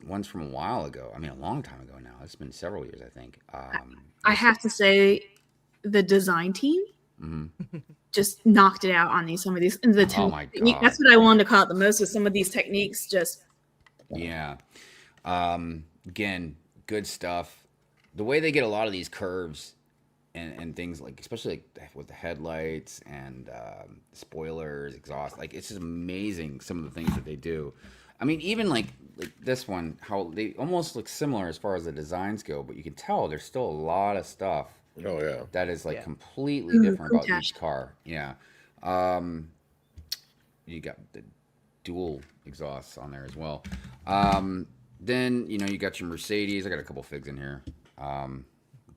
ones from a while ago. I mean, a long time ago now. It's been several years, I think. I have to say, the design team just knocked it out on some of these. And Oh my God. That's what I wanted to call it the most. Is some of these techniques just. Yeah. Again, good stuff. The way they get a lot of these curves and things like, especially like with the headlights and spoilers, exhaust, like it's just amazing some of the things that they do. I mean, even like this one, how they almost look similar as far as the designs go, but you can tell there's still a lot of stuff. Oh yeah. That is like completely different about each car. Yeah. You got the dual exhausts on there as well. Then, you know, you got your Mercedes. I got a couple figs in here.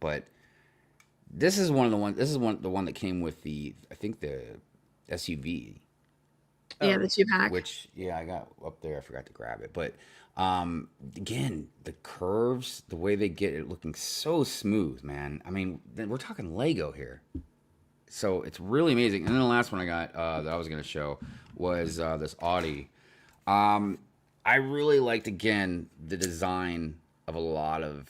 But this is one of the ones, the one that came with the, I think the SUV. Yeah, the 2-pack. Which, yeah, I got up there. I forgot to grab it. But again, the curves, the way they get it looking so smooth, man. I mean, we're talking Lego here. So it's really amazing. And then the last one I got that I was going to show was this Audi. I really liked, again, the design of a lot of...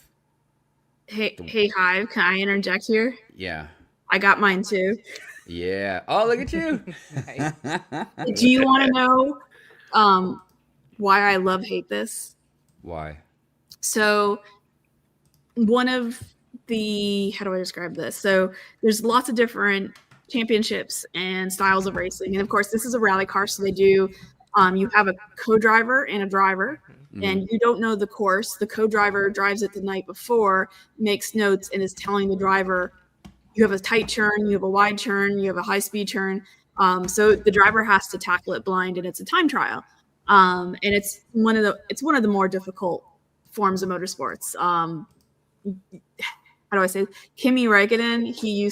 Hey, Hive, can I interject here? Yeah. I got mine too. Yeah. Oh, look at you. Do you want to know why I hate this? Why? So one of the, how do I describe this? So there's lots of different championships and styles of racing. And of course, this is a rally car. So they do, you have a co-driver and a driver. And you don't know the course. The co-driver drives it the night before, makes notes, and is telling the driver, you have a tight turn, you have a wide turn, you have a high-speed turn. So the driver has to tackle it blind, and it's a time trial. And it's one of the more difficult forms of motorsports. How do I say? Kimi Räikkönen, he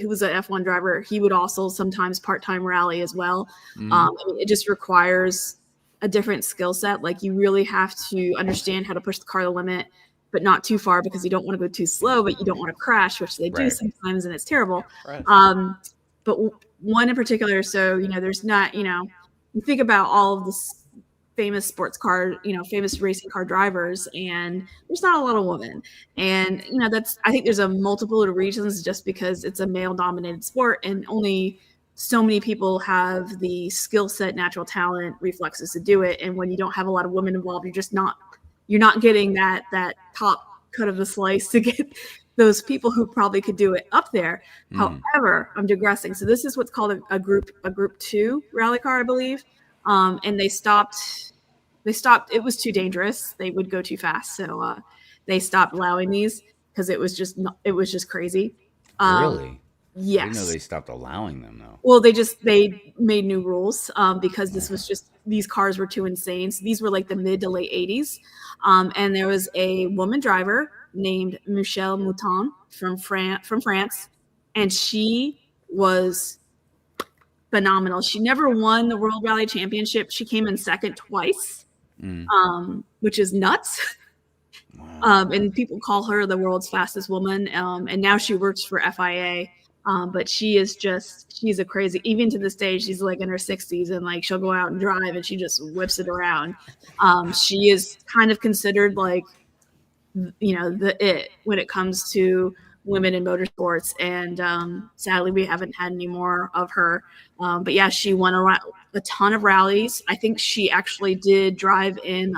was an F1 driver. He would also sometimes part-time rally as well. I mean, it just requires a different skill set. Like, you really have to understand how to push the car to the limit, but not too far because you don't want to go too slow, but you don't want to crash, which they do sometimes, and it's terrible. Right. But one in particular, so, you know, there's not, you know, you think about all of this famous sports car, you know, famous racing car drivers, and there's not a lot of women. And, you know, I think there's a multiple of reasons, just because it's a male dominated sport and only so many people have the skill set, natural talent, reflexes to do it. And when you don't have a lot of women involved, you're not getting that top cut of the slice to get those people who probably could do it up there. However, I'm digressing. So this is what's called a group 2 rally car, I believe. And they stopped, it was too dangerous. They would go too fast. So they stopped allowing these because it was just crazy. Really? Yes. I didn't know they stopped allowing them though. Well, they made new rules because this was just, these cars were too insane. So these were like the mid to late 80s. And there was a woman driver named Michelle Mouton from France. And she was phenomenal. She never won the World Rally Championship. She came in second twice, which is nuts. Wow. And people call her the world's fastest woman. And now she works for FIA. But she's a crazy, even to this day, she's like in her 60s, and like she'll go out and drive and she just whips it around. She is kind of considered like, you know, when it comes to women in motorsports. And sadly, we haven't had any more of her. But yeah, she won a ton of rallies. I think she actually did drive in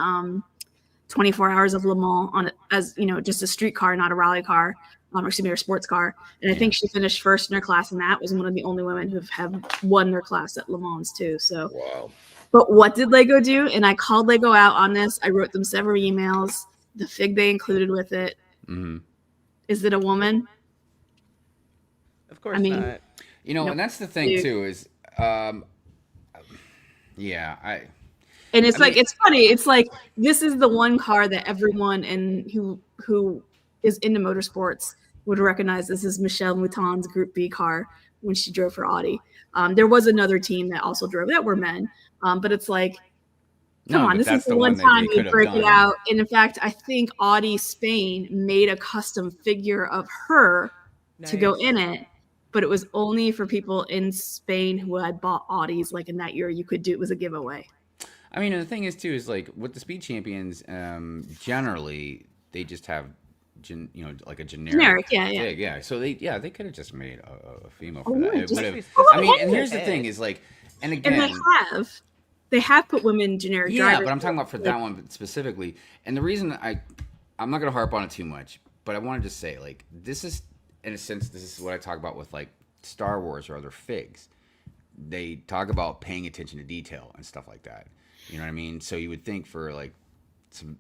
24 Hours of Le Mans as, you know, just a street car, not a rally car. or excuse me, her sports car. And I think she finished first in her class, and that was one of the only women who have won their class at Le Mans too. So, Wow. but what did Lego do? And I called Lego out on this. I wrote them several emails. The fig they included with it. Mm-hmm. Is it a woman? Of course I mean, not. You know, Nope. and that's the thing too is, yeah, And it's I like mean- it's funny. It's like this is the one car that everyone who is into motorsports would recognize. This is Michelle Mouton's Group B car when she drove for Audi. There was another team that also drove that were men, but it's like, come on, but this that's is the one one that time they you could have break it done. out. And in fact, I think Audi Spain made a custom figure of her to go Nice. in it. But it was only for people in Spain who had bought Audis. Like in that year, you could do it was a giveaway. I mean, and the thing is too is like with the speed champions, generally they just have, like a generic yeah. fig, yeah. So they could have just made a female for Oh, that. yeah, It just- would have. Oh, I mean, and yeah. here's the thing is like, and And again, they have put women generic yeah, drivers. but I'm talking about for that one specifically. And the reason I'm not gonna harp on it too much, but I wanted to say like this is in a sense this is what I talk about with like Star Wars or other figs. They talk about paying attention to detail and stuff like that. You know what I mean? So you would think for like some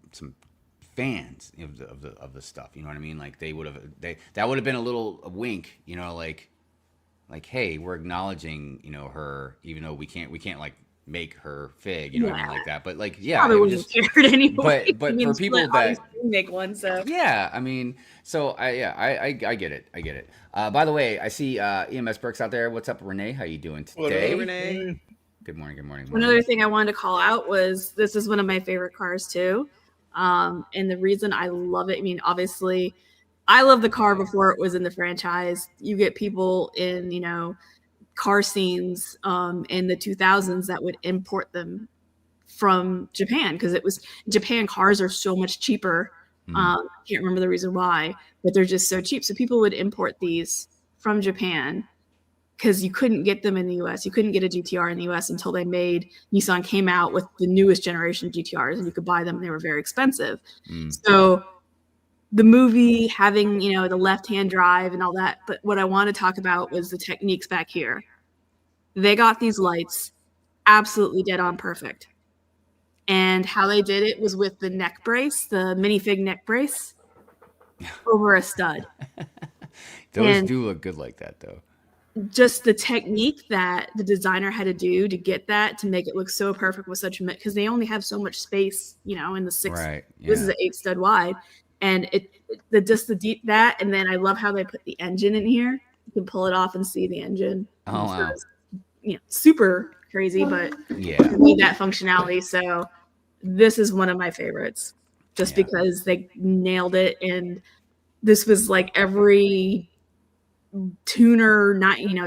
fans of the stuff, you know what I mean? Like that would have been a little wink, like hey, we're acknowledging, her, even though we can't like make her fig, you know what I mean, like that. But like, yeah, Probably it wouldn't just, have cared anyway. but I mean, for people Split that obviously make one, so yeah, I mean, so I get it. I get it. By the way, I see EMS Bricks out there. What's up, Renee? How you doing today? Hey, Renee. Good morning. Good morning. one other thing I wanted to call out was this is one of my favorite cars too. And the reason I love it, I mean, obviously, I love the car before it was in the franchise. You get people in, car scenes in the 2000s that would import them from Japan because it was Japan cars are so much cheaper. I can't remember the reason why, but they're just so cheap. So people would import these from Japan because you couldn't get them in the US. You couldn't get a GTR in the US until Nissan came out with the newest generation of GTRs and you could buy them. And they were very expensive. So the movie having, the left-hand drive and all that. But what I want to talk about was the techniques back here. They got these lights absolutely dead on perfect. And how they did it was with the neck brace, the minifig neck brace over a stud. Those do look good like that, though. Just the technique that the designer had to do to get that to make it look so perfect with such because they only have so much space, in the 6. Right. Yeah. This is an 8 stud wide, and that, and then I love how they put the engine in here. You can pull it off and see the engine. Oh wow. Super crazy, but Yeah. they need that functionality. So this is one of my favorites, just because they nailed it, and this was like every tuner,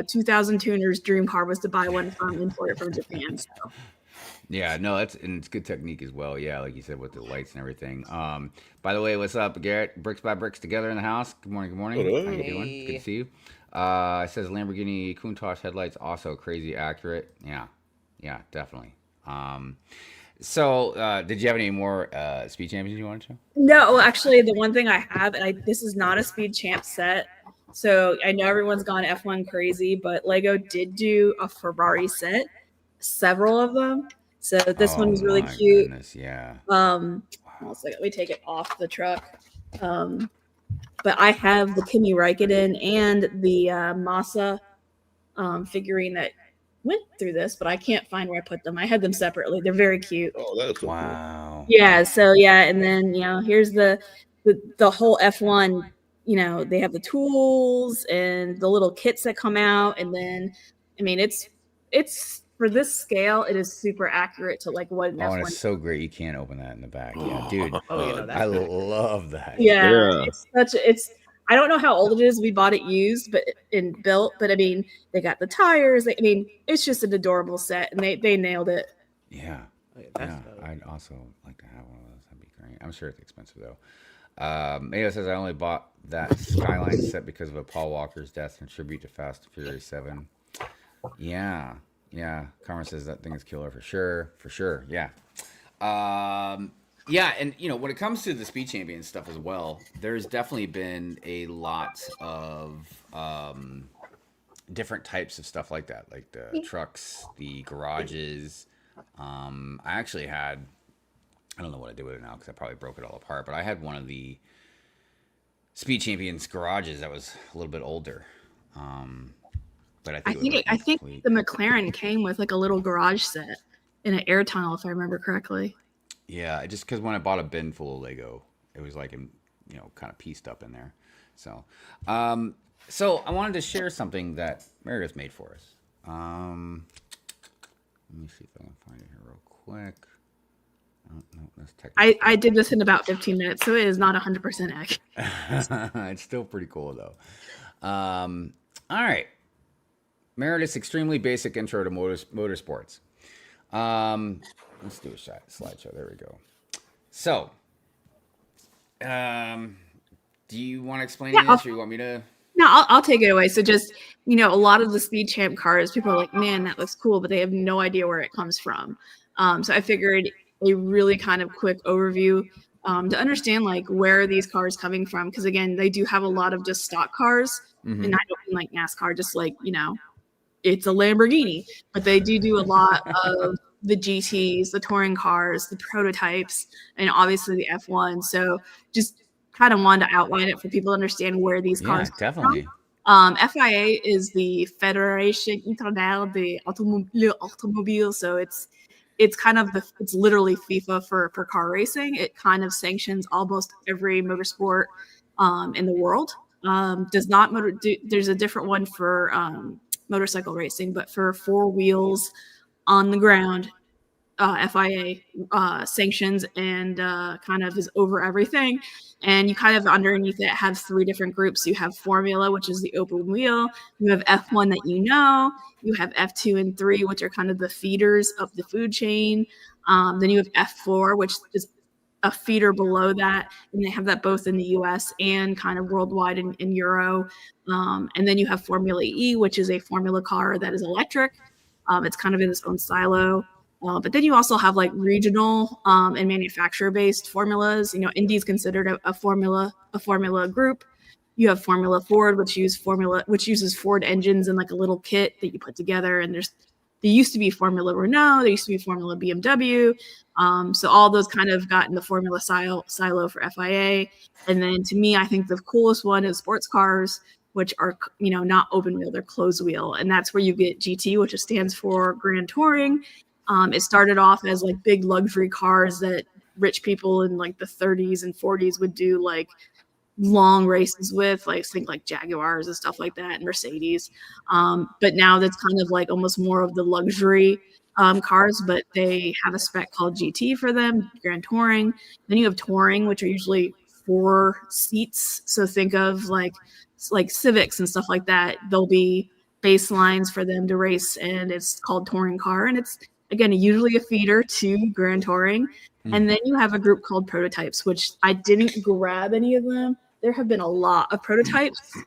2000 tuners dream car was to buy one from imported from Japan. So Yeah, no, it's good technique as well. Yeah, like you said with the lights and everything. By the way, what's up, Garrett? Bricks by Bricks together in the house. Good morning. Good morning. Hello. How you doing? Good to see you. It says Lamborghini Countach headlights also crazy accurate. Yeah, definitely. So did you have any more speed champions you wanted to? no, actually, the one thing I have, and this is not a Speed Champ set. So I know everyone's gone F1 crazy, but Lego did do a Ferrari set, several of them. So this one was really cute. Goodness, yeah. Hold on a second, let me take it off the truck. But I have the Kimi Räikkönen and the Massa figurine that went through this, but I can't find where I put them. I had them separately. They're very cute. Oh, that's so Wow. Yeah. So yeah, and then here's the whole F1. They have the tools and the little kits that come out, and then I mean it's for this scale, it is super accurate to like what an Oh, and F1. it's so great you can't open that in the back. Yeah, dude. Oh, that's I pretty cool. love that. Yeah. It's I don't know how old it is. We bought it used, but built. But I mean, they got the tires. It's just an adorable set, and they nailed it. Yeah. Oh, yeah, that's Yeah, dope. I'd also like to have one of those. That'd be great. I'm sure it's expensive though. Mayo says I only bought that Skyline set because of a Paul Walker's death and tribute to Fast and Furious 7. Yeah. Carmen says that thing is killer for sure. Yeah. Yeah, and when it comes to the Speed Champion stuff as well, there's definitely been a lot of different types of stuff like that, like the trucks, the garages. I actually had, I don't know what I did with it now because I probably broke it all apart, but I had one of the Speed Champions garages that was a little bit older. But I think the McLaren came with like a little garage set in an air tunnel, if I remember correctly. Yeah, just because when I bought a bin full of Lego, it was like, kind of pieced up in there. So, so I wanted to share something that Meredith made for us. Let me see if I can find it here real quick. Oh, no, that's technical. I did this in about 15 minutes, so it is not 100% accurate. It's still pretty cool though. All right, Meredith's extremely basic intro to motorsports. Let's do a slideshow. There we go. So, do you want to explain this, or you want me to? No, I'll take it away. So just, a lot of the Speed Champ cars, people are like, man, that looks cool, but they have no idea where it comes from. So I figured a really kind of quick overview to understand like where are these cars coming from. Because again, they do have a lot of just stock cars. Mm-hmm. And I don't mean like NASCAR, just like, it's a Lamborghini. But they do a lot of the GTs, the touring cars, the prototypes, and obviously the F1. So just kind of wanted to outline it for people to understand where these cars come definitely. from. FIA is the Fédération Internationale des Automobiles. So it's kind of it's literally FIFA for car racing. It kind of sanctions almost every motorsport in the world. Does not there's a different one for motorcycle racing, but for four wheels on the ground, FIA sanctions and kind of is over everything. And you kind of underneath it have three different groups. You have Formula, which is the open wheel. You have F1 that you have F2 and 3, which are kind of the feeders of the food chain. Then you have F4, which is a feeder below that. And they have that both in the US and kind of worldwide in Euro. And then you have Formula E, which is a formula car that is electric. It's kind of in its own silo. But then you also have like regional and manufacturer-based formulas. Indy is considered a formula group. You have Formula Ford, which uses Ford engines and like a little kit that you put together. And there used to be Formula Renault, there used to be Formula BMW. So all those kind of got in the formula silo for FIA. And then to me, I think the coolest one is sports cars, which are not open wheel, they're closed wheel, and that's where you get GT, which stands for Grand Touring. It started off as like big luxury cars that rich people in like the 30s and 40s would do like long races with, like think like Jaguars and stuff like that, and Mercedes. But now that's kind of like almost more of the luxury cars, but they have a spec called GT for them, Grand Touring. Then you have Touring, which are usually 4 seats. So think of like Civics and stuff like that. There'll be baselines for them to race, and it's called Touring Car, and it's again usually a feeder to Grand Touring. And then you have a group called Prototypes, which I didn't grab any of them. There have been a lot of prototypes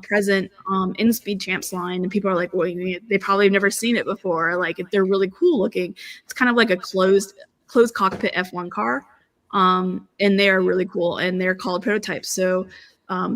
present in Speed Champs line, and people are like, well, they probably have never seen it before. Like they're really cool looking. It's kind of like a closed cockpit F1 car, and they're really cool, and they're called Prototypes. So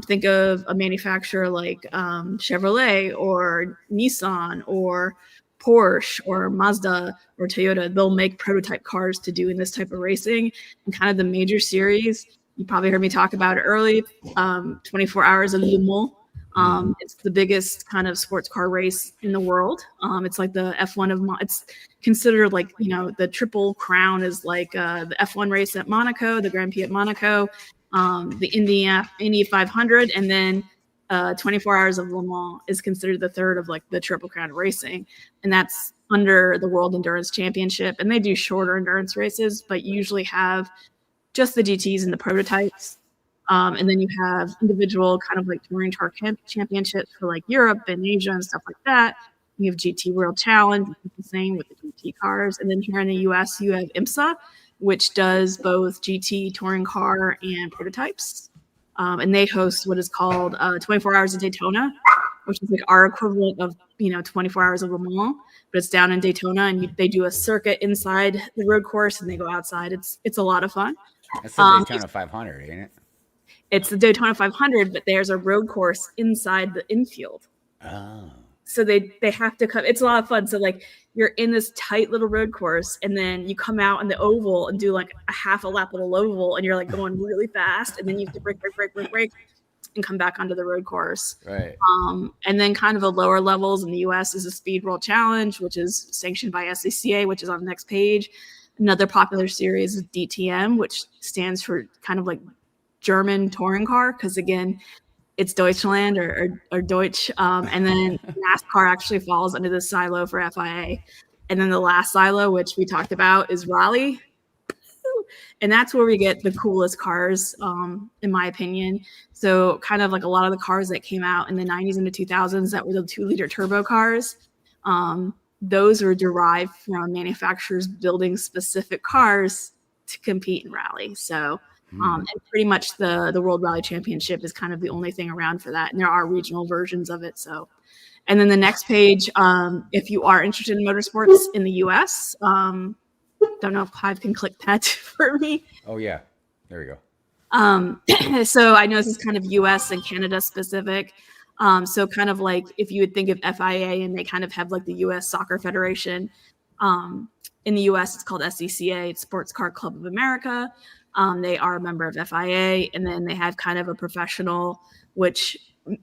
think of a manufacturer like Chevrolet or Nissan or Porsche or Mazda or Toyota. They'll make prototype cars to do in this type of racing. And kind of the major series, you probably heard me talk about it early, 24 Hours of Le Mans. It's the biggest kind of sports car race in the world. It's like the F1 of it's considered like, the Triple Crown is like the F1 race at Monaco, the Grand Prix at Monaco, the Indy 500, and then 24 Hours of Le Mans is considered the third of like the Triple Crown racing. And that's under the World Endurance Championship. And they do shorter endurance races, but you usually have just the GTs and the prototypes. And then you have individual kind of like touring car championships for like Europe and Asia and stuff like that. You have GT World Challenge, the same with the GT cars. And then here in the US, you have IMSA, which does both GT touring car and prototypes. And they host what is called 24 Hours of Daytona, which is like our equivalent of 24 hours of Le Mans, but it's down in Daytona, and they do a circuit inside the road course and they go outside. It's a lot of fun. That's the Daytona 500, ain't it? It's the Daytona 500, but there's a road course inside the infield. Oh. So they have to come. It's a lot of fun. So like you're in this tight little road course, and then you come out in the oval and do like a half a lap of the oval, and you're like going really fast, and then you have to brake, and come back onto the road course. Right. And then kind of the lower levels in the U.S. is the Speed World Challenge, which is sanctioned by SCCA, which is on the next page. Another popular series is DTM, which stands for kind of like German touring car, because again, it's Deutschland or Deutsch. And then NASCAR actually falls under this silo for FIA. And then the last silo, which we talked about, is Raleigh. And that's where we get the coolest cars, in my opinion. So kind of like a lot of the cars that came out in the 90s and the 2000s that were the 2-liter turbo cars, those were derived from manufacturers building specific cars to compete in Raleigh. So and pretty much the World Rally Championship is kind of the only thing around for that. And there are regional versions of it. So, and then the next page, if you are interested in motorsports in the US, don't know if Hive can click that for me. Oh yeah, there we go. So I know this is kind of US and Canada specific. So kind of like if you would think of FIA and they kind of have like the US Soccer Federation. In the US, it's called SCCA, it's Sports Car Club of America. They are a member of FIA, and then they have kind of a professional, which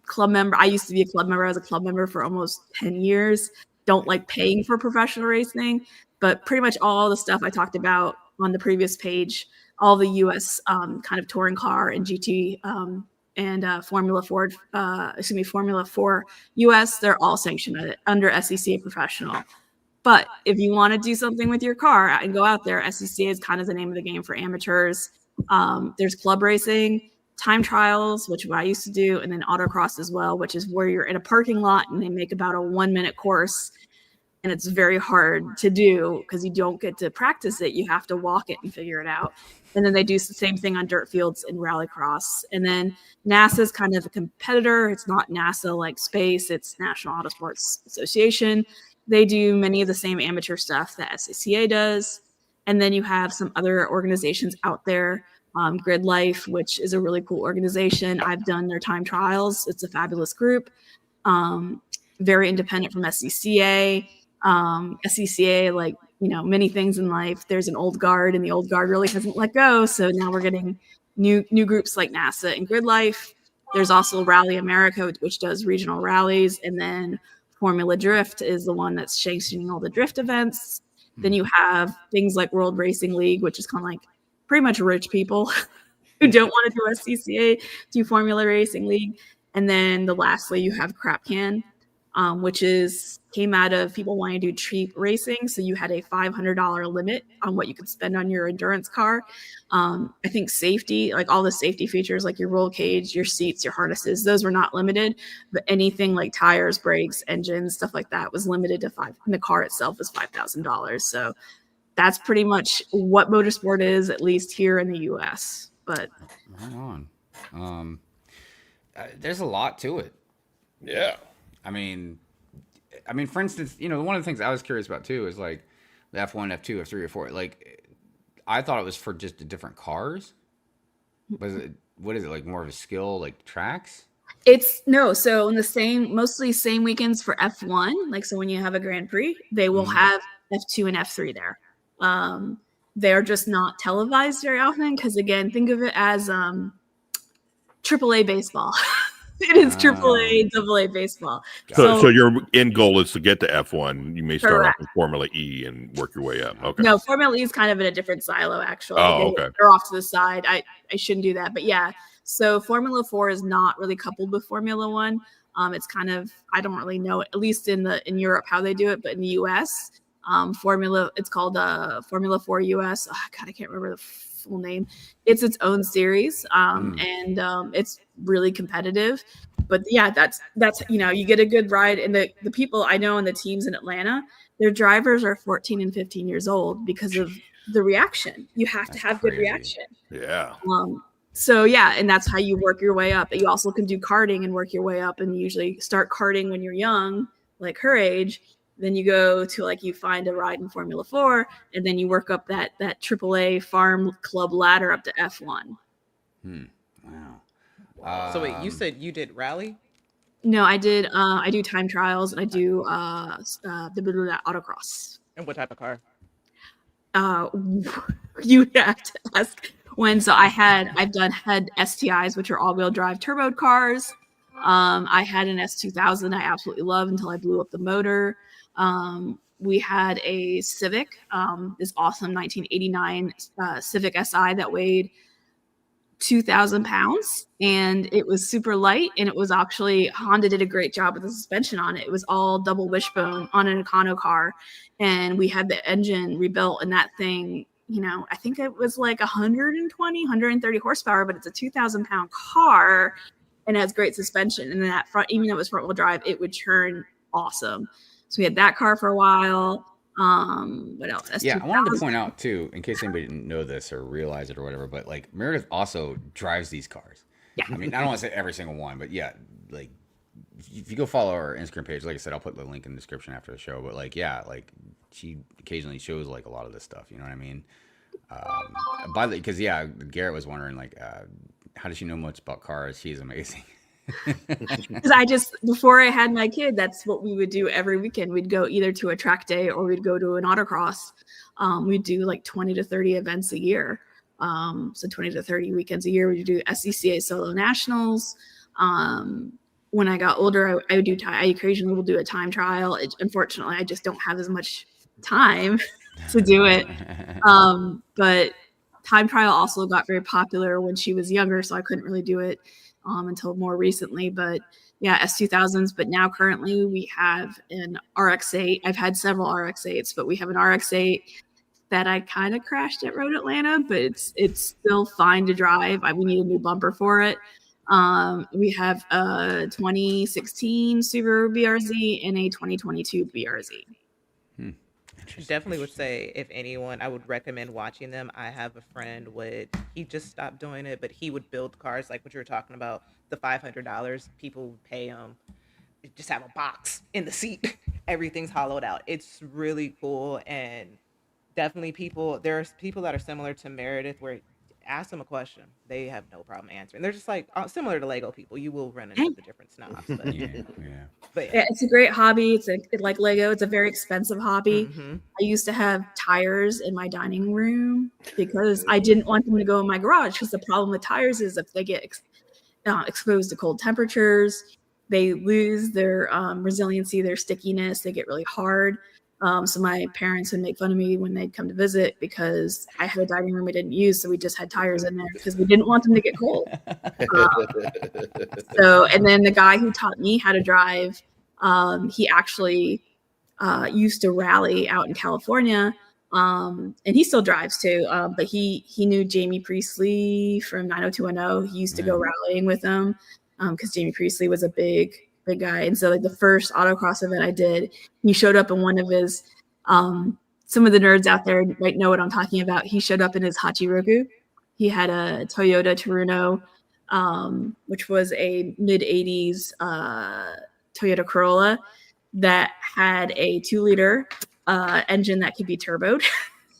club member. I used to be a club member. I was a club member for almost 10 years. Don't like paying for professional racing, but pretty much all the stuff I talked about on the previous page, all the US kind of touring car and GT and Formula 4 US, they're all sanctioned under SCCA professional. But if you want to do something with your car and go out there, SCCA is kind of the name of the game for amateurs. There's club racing, time trials, which is what I used to do, and then autocross as well, which is where you're in a parking lot and they make about a 1-minute course. And it's very hard to do because you don't get to practice it. You have to walk it and figure it out. And then they do the same thing on dirt fields in rallycross. And then NASA is kind of a competitor. It's not NASA like space. It's National Autosports Association. They do many of the same amateur stuff that SCCA does. And then you have some other organizations out there, Grid Life, which is a really cool organization. I've done their time trials. It's a fabulous group, very independent from SCCA. SCCA, like, many things in life, there's an old guard, and the old guard really hasn't let go. So now we're getting new groups like NASA and Grid Life. There's also Rally America, which does regional rallies. And then Formula Drift is the one that's sanctioning all the drift events. Then you have things like World Racing League, which is kind of like pretty much rich people who don't want to do SCCA, do Formula Racing League. And then lastly, you have Crap Can, which came out of people wanting to do cheap racing. So you had a $500 limit on what you could spend on your endurance car. I think safety, like all the safety features, like your roll cage, your seats, your harnesses, those were not limited. But anything like tires, brakes, engines, stuff like that was limited to $5,000. And the car itself was $5,000. So that's pretty much what motorsport is, at least here in the US. But right on. There's a lot to it. Yeah. I mean, for instance, one of the things I was curious about too is like the F1, F2, F3, or F4. Like, I thought it was for just the different cars. What is it, like more of a skill, like tracks? So in mostly same weekends for F1, like, so when you have a Grand Prix, they will have F2 and F3 there. They're just not televised very often because, again, think of it as AAA baseball. It is AAA, AA baseball. So your end goal is to get to F1. You may start Correct. off in Formula E and work your way up. Okay. No, Formula E is kind of in a different silo, actually. Oh, okay. They're off to the side. I shouldn't do that. But yeah, so Formula 4 is not really coupled with Formula 1. It's kind of, I don't really know, at least in Europe, how they do it. But in the US, it's called Formula 4 US. Oh, God, I can't remember the full name. It's its own series, and it's really competitive. But yeah, that's you get a good ride, and the people I know in the teams in Atlanta, their drivers are 14 and 15 years old because of the reaction. You have to have crazy. Good reaction. Yeah. So yeah, and that's how you work your way up. You also can do karting and work your way up, and usually start karting when you're young, like her age, then you go to like you find a ride in Formula 4, and then you work up that AAA farm club ladder up to F1. Wow. So wait, you said you did rally? No, I did. I do time trials, and I do the autocross. And what type of car? You have to ask when. So I've had STIs, which are all-wheel drive turbo cars. I had an S2000 I absolutely love until I blew up the motor. We had a Civic, this awesome 1989 Civic Si that weighed 2,000 pounds, and it was super light, and it was actually, Honda did a great job with the suspension on it. It was all double wishbone on an Econo car, and we had the engine rebuilt, and that thing, you know, I think it was like 130 horsepower, but it's a 2,000 pound car, and it has great suspension. And then that front, even though it was front wheel drive, it would turn awesome. So we had that car for a while. What else? Yeah, I wanted to point out too, in case anybody didn't know this or realize it or whatever, but like Meredith also drives these cars. Yeah. I mean, I don't want to say every single one, but yeah, like if you go follow our Instagram page, like I said, I'll put the link in the description after the show. But like, yeah, like she occasionally shows like a lot of this stuff. You know what I mean? By the because yeah, Garrett was wondering like, how does she know much about cars? She's amazing. Because before I had my kid, that's what we would do every weekend. We'd go either to a track day or we'd go to an autocross. We'd do like 20 to 30 events a year. So 20 to 30 weekends a year. We'd do SCCA solo nationals. When I got older, I would do I occasionally will do a time trial. Unfortunately, I just don't have as much time to do it. But time trial also got very popular when she was younger, so I couldn't really do it until more recently. But yeah, S2000s. But now currently we have an RX-8. I've had several RX-8s, but we have an RX-8 that I kind of crashed at Road Atlanta, but it's still fine to drive. We need a new bumper for it. We have a 2016 Subaru BRZ and a 2022 BRZ. Definitely would say, if anyone, I would recommend watching them. I have a friend he just stopped doing it, but he would build cars like what you were talking about, the $500 people would pay him. Just have a box in the seat. Everything's hollowed out. It's really cool. And definitely there's people that are similar to Meredith where ask them a question, they have no problem answering. They're just like similar to Lego people. You will run into the different snobs. But, But yeah, it's a great hobby. It's like Lego. It's a very expensive hobby. Mm-hmm. I used to have tires in my dining room because I didn't want them to go in my garage. Because the problem with tires is if they get exposed to cold temperatures, they lose their resiliency, their stickiness. They get really hard. So my parents would make fun of me when they'd come to visit because I had a dining room I didn't use, so we just had tires in there because we didn't want them to get cold. And then the guy who taught me how to drive, he actually used to rally out in California, and he still drives too. But he knew Jamie Priestley from 90210. He used to go rallying with him because Jamie Priestley was a big guy. And so like the first autocross event I did, he showed up in one of his, some of the nerds out there might know what I'm talking about. He showed up in his Hachiroku. He had a Toyota Teruno, which was a mid 80s Toyota Corolla that had a 2-liter engine that could be turboed.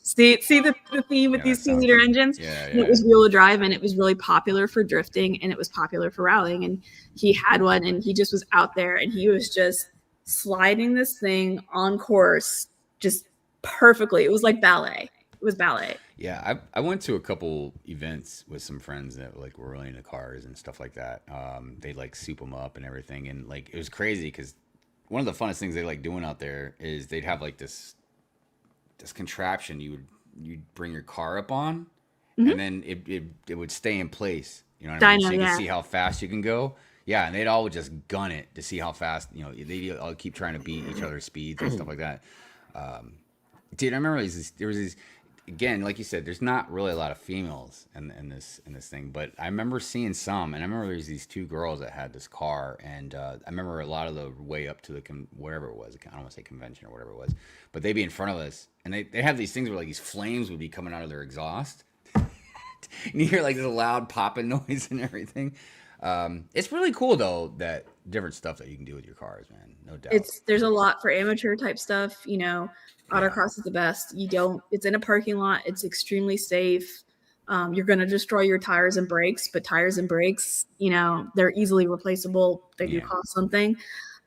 See the theme with these 2-liter engines? Yeah. It was wheel drive, and it was really popular for drifting, and it was popular for rallying. And he had one, and he just was out there, and he was just sliding this thing on course just perfectly. It was like ballet. It was ballet. Yeah, I went to a couple events with some friends that like were really into cars and stuff like that. They like soup them up and everything, and like it was crazy because one of the funnest things they like doing out there is they'd have like this contraption you'd bring your car up on, and then it would stay in place. You know what I mean? So you can see how fast you can go. Yeah, and they'd all just gun it to see how fast. You know, they all keep trying to beat each other's speeds and stuff like that. Dude, I remember there was these. Again, like you said, there's not really a lot of females in this thing, but I remember seeing some, and I remember there's these 2 girls that had this car, and I remember a lot of the way up to the wherever it was, I don't want to say convention or whatever it was, but they'd be in front of us, and they have these things where like these flames would be coming out of their exhaust, and you hear like this loud popping noise and everything. It's really cool though that different stuff that you can do with your cars, man. No doubt. There's a lot for amateur type stuff. Autocross is the best. It's in a parking lot. It's extremely safe. You're going to destroy your tires and brakes, but tires and brakes, they're easily replaceable. They do cost something.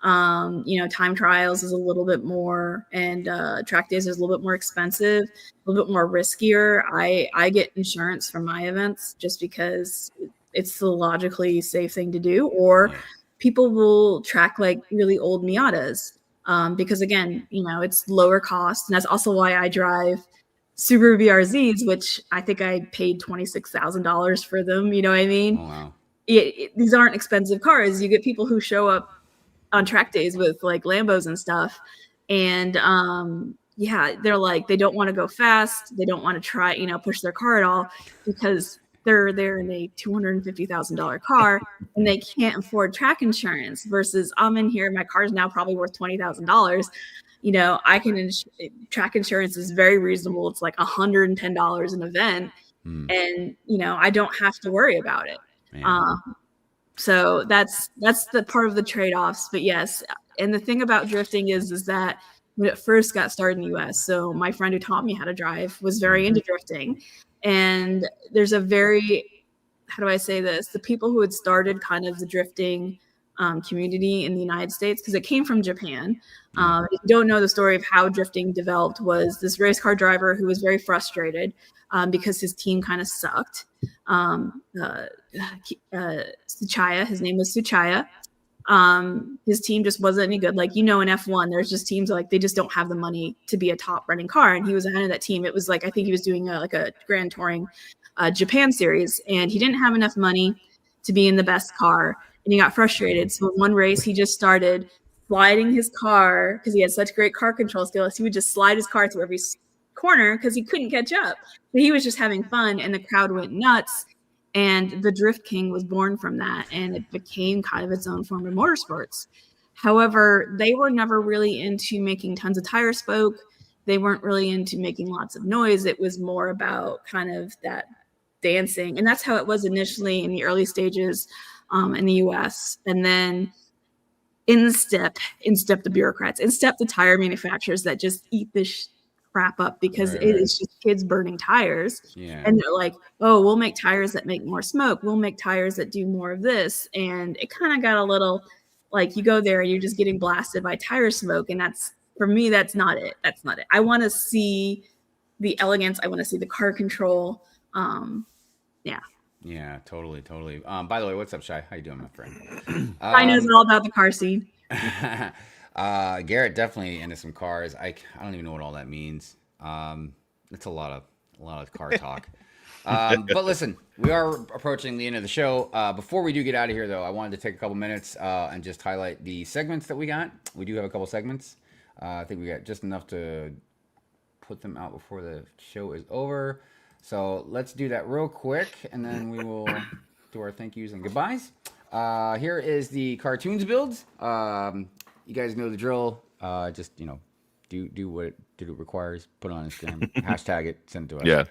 Time trials is a little bit more, and track days is a little bit more expensive, a little bit more riskier. I get insurance for my events just because it's the logically safe thing to do. Or people will track like really old Miatas because again, it's lower cost, and that's also why I drive Subaru BRZs, which I think I paid $26,000 for them. You know what I mean? Oh, wow. These aren't expensive cars. You get people who show up on track days with like Lambos and stuff. And they're like, they don't want to go fast. They don't want to try, push their car at all because they're there in a $250,000 car and they can't afford track insurance versus I'm in here. My car's now probably worth $20,000. I can track insurance is very reasonable. It's like $110 an event. And, I don't have to worry about it. So that's the part of the trade-offs. But yes, and the thing about drifting is that when it first got started in the US, so my friend who taught me how to drive was very into drifting. And there's a very, how do I say this? The people who had started kind of the drifting community in the United States, because it came from Japan. If you don't know the story of how drifting developed, was this race car driver who was very frustrated because his team kind of sucked. Suchaya, his name was Suchaya. His team just wasn't any good. Like, in F1, there's just teams like they just don't have the money to be a top running car. And he was ahead of that team. It was like, I think he was doing a Grand Touring Japan series, and he didn't have enough money to be in the best car. And he got frustrated. So in one race, he just started sliding his car because he had such great car control skills. He would just slide his car through every corner because he couldn't catch up. But he was just having fun, and the crowd went nuts. And the Drift King was born from that, and it became kind of its own form of motorsports. However, they were never really into making tons of tire smoke. They weren't really into making lots of noise. It was more about kind of that dancing. And that's how it was initially in the early stages in the US. And then in step the bureaucrats, in step the tire manufacturers that just eat this crap up because it is just kids burning tires. And they're like, oh, we'll make tires that make more smoke. We'll make tires that do more of this. And it kind of got a little like, you go there and you're just getting blasted by tire smoke. And that's, for me, that's not it. That's not it. I want to see the elegance. I want to see the car control. Yeah, totally. By the way, what's up, Shai? How you doing, my friend? I knows all about the car scene. Garrett definitely into some cars. I don't even know what all that means. It's a lot of car talk. But listen, we are approaching the end of the show. Before we do get out of here, though, I wanted to take a couple minutes and just highlight the segments that we got. We do have a couple segments. I think we got just enough to put them out before the show is over. So let's do that real quick, and then we will do our thank yous and goodbyes. Here is the cartoons builds. You guys know the drill. Just, do what it requires. Put it on Instagram. Hashtag it. Send it to us. Yeah.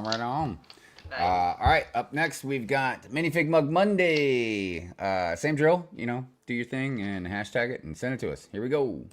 Right on. All right, up next we've got Minifig Mug Monday. Same drill, do your thing and hashtag it and send it to us. Here we go.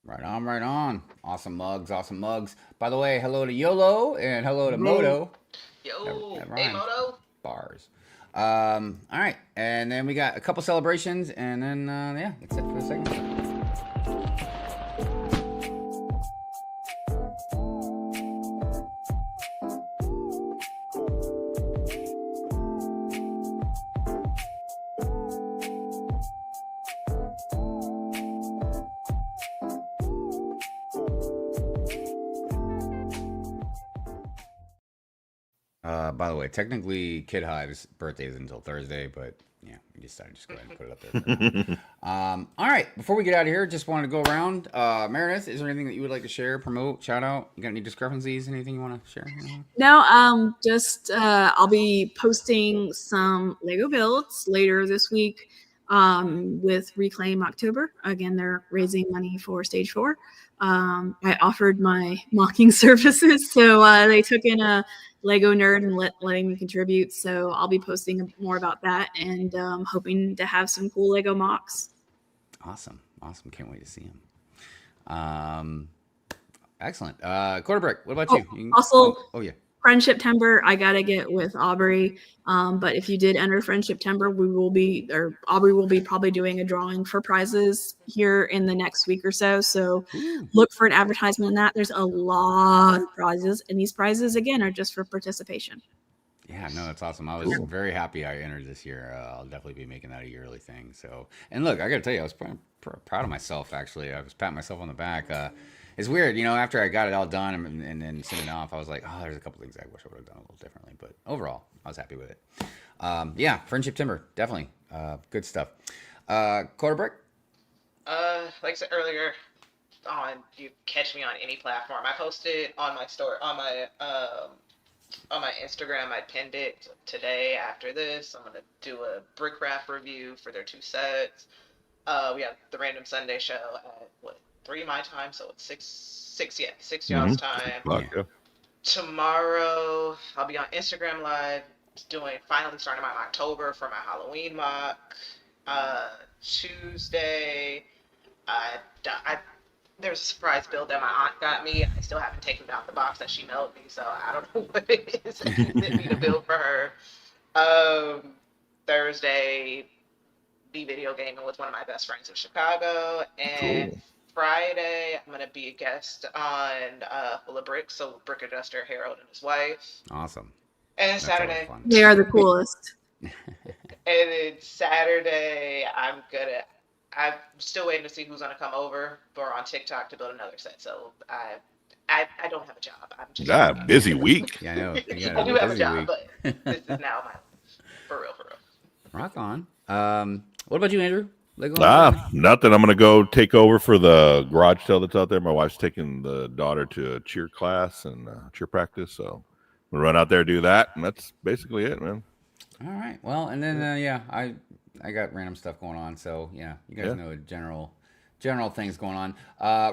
Right on, right on. Awesome mugs, awesome mugs. By the way, hello to YOLO and hello to Moto. Yo, That hey rhymes. Moto. Bars. All right, and then we got a couple celebrations, and then yeah, that's it for the segment. By the way, technically Kid Hive's birthday is until Thursday, but yeah, we decided to just go ahead and put it up there. For now. All right, before we get out of here, just wanted to go around. Meredith, is there anything that you would like to share, promote, shout out? You got any discrepancies? Anything you want to share? No, just I'll be posting some Lego builds later this week with Reclaim October. Again, they're raising money for Stage 4. I offered my mocking services, so they took in a Lego nerd and letting me contribute. So I'll be posting more about that and hoping to have some cool Lego mocks. Awesome. Can't wait to see them. Excellent. Quarterbrick, what about you? Also, oh yeah. Friendship Timber, I gotta get with Aubrey. But if you did enter Friendship Timber, Aubrey will be probably doing a drawing for prizes here in the next week or so. So look for an advertisement in that. There's a lot of prizes, and these prizes again are just for participation. Yeah, no, that's awesome. I was very happy I entered this year. I'll definitely be making that a yearly thing. So, and look, I got to tell you, I was proud of myself. Actually, I was patting myself on the back. It's weird, after I got it all done and then sent it off, I was like, oh, there's a couple things I wish I would have done a little differently. But overall, I was happy with it. Yeah, Friendship Timber, definitely good stuff. Quarterbrick? Like I said earlier, you catch me on any platform. I posted on my story on my Instagram. I pinned it today. After this, I'm gonna do a brick wrap review for their 2 sets. We have the Random Sunday show at 3 my time, so it's 6 y'all's time. Yeah. Tomorrow I'll be on Instagram Live finally starting my October for my Halloween mock. Tuesday, there's a surprise build that my aunt got me. I still haven't taken out the box that she mailed me, so I don't know what it is that need to build for her. Thursday, be video gaming with one of my best friends in Chicago, and cool. Friday, I'm going to be a guest on LegoLongoria, so Brick Adjuster Harold and his wife. Awesome. And then Saturday, they are the coolest. And then Saturday, I'm still waiting to see who's going to come over. We're on TikTok to build another set, so I don't have a job. I'm just busy week. Yeah, I know. I do have a job, but this is now my for real. Rock on. What about you, Andrew? Nothing. I'm gonna go take over for the garage sale that's out there. My wife's taking the daughter to a cheer class and cheer practice, so we'll run out there do that, and that's basically it, man. All right. Well, and then I got random stuff going on, so yeah, you guys know general things going on.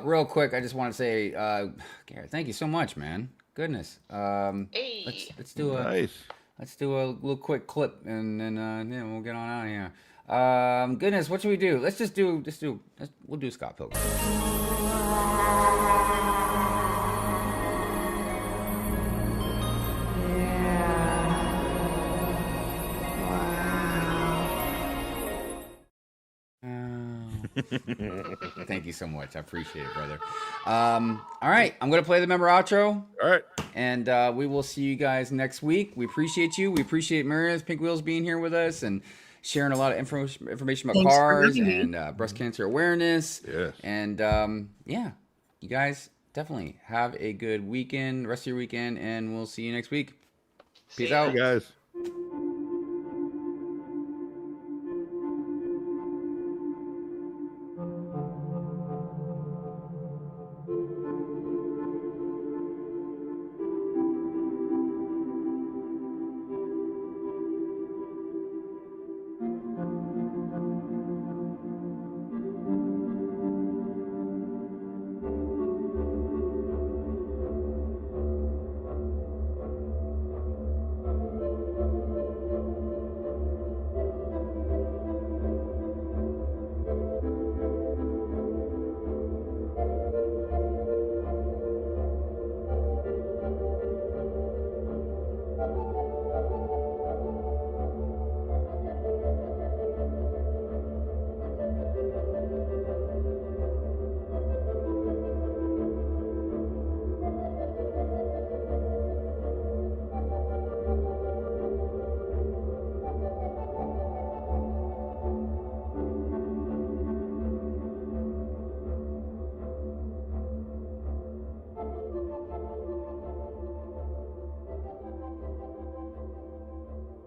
Real quick, I just want to say, Garrett, thank you so much, man. Goodness. Hey. Let's do a little quick clip, and then we'll get on out of here. Goodness, what should we do? We'll do Scott Pilgrim. Thank you so much. I appreciate it, brother. All right, I'm gonna play the member outro. All right, and we will see you guys next week. We appreciate you. We appreciate Meredith Pinkwheels being here with us and sharing a lot of information about cars and breast cancer awareness. Yes. And you guys definitely have a good weekend, rest of your weekend, and we'll see you next week. Peace out, guys.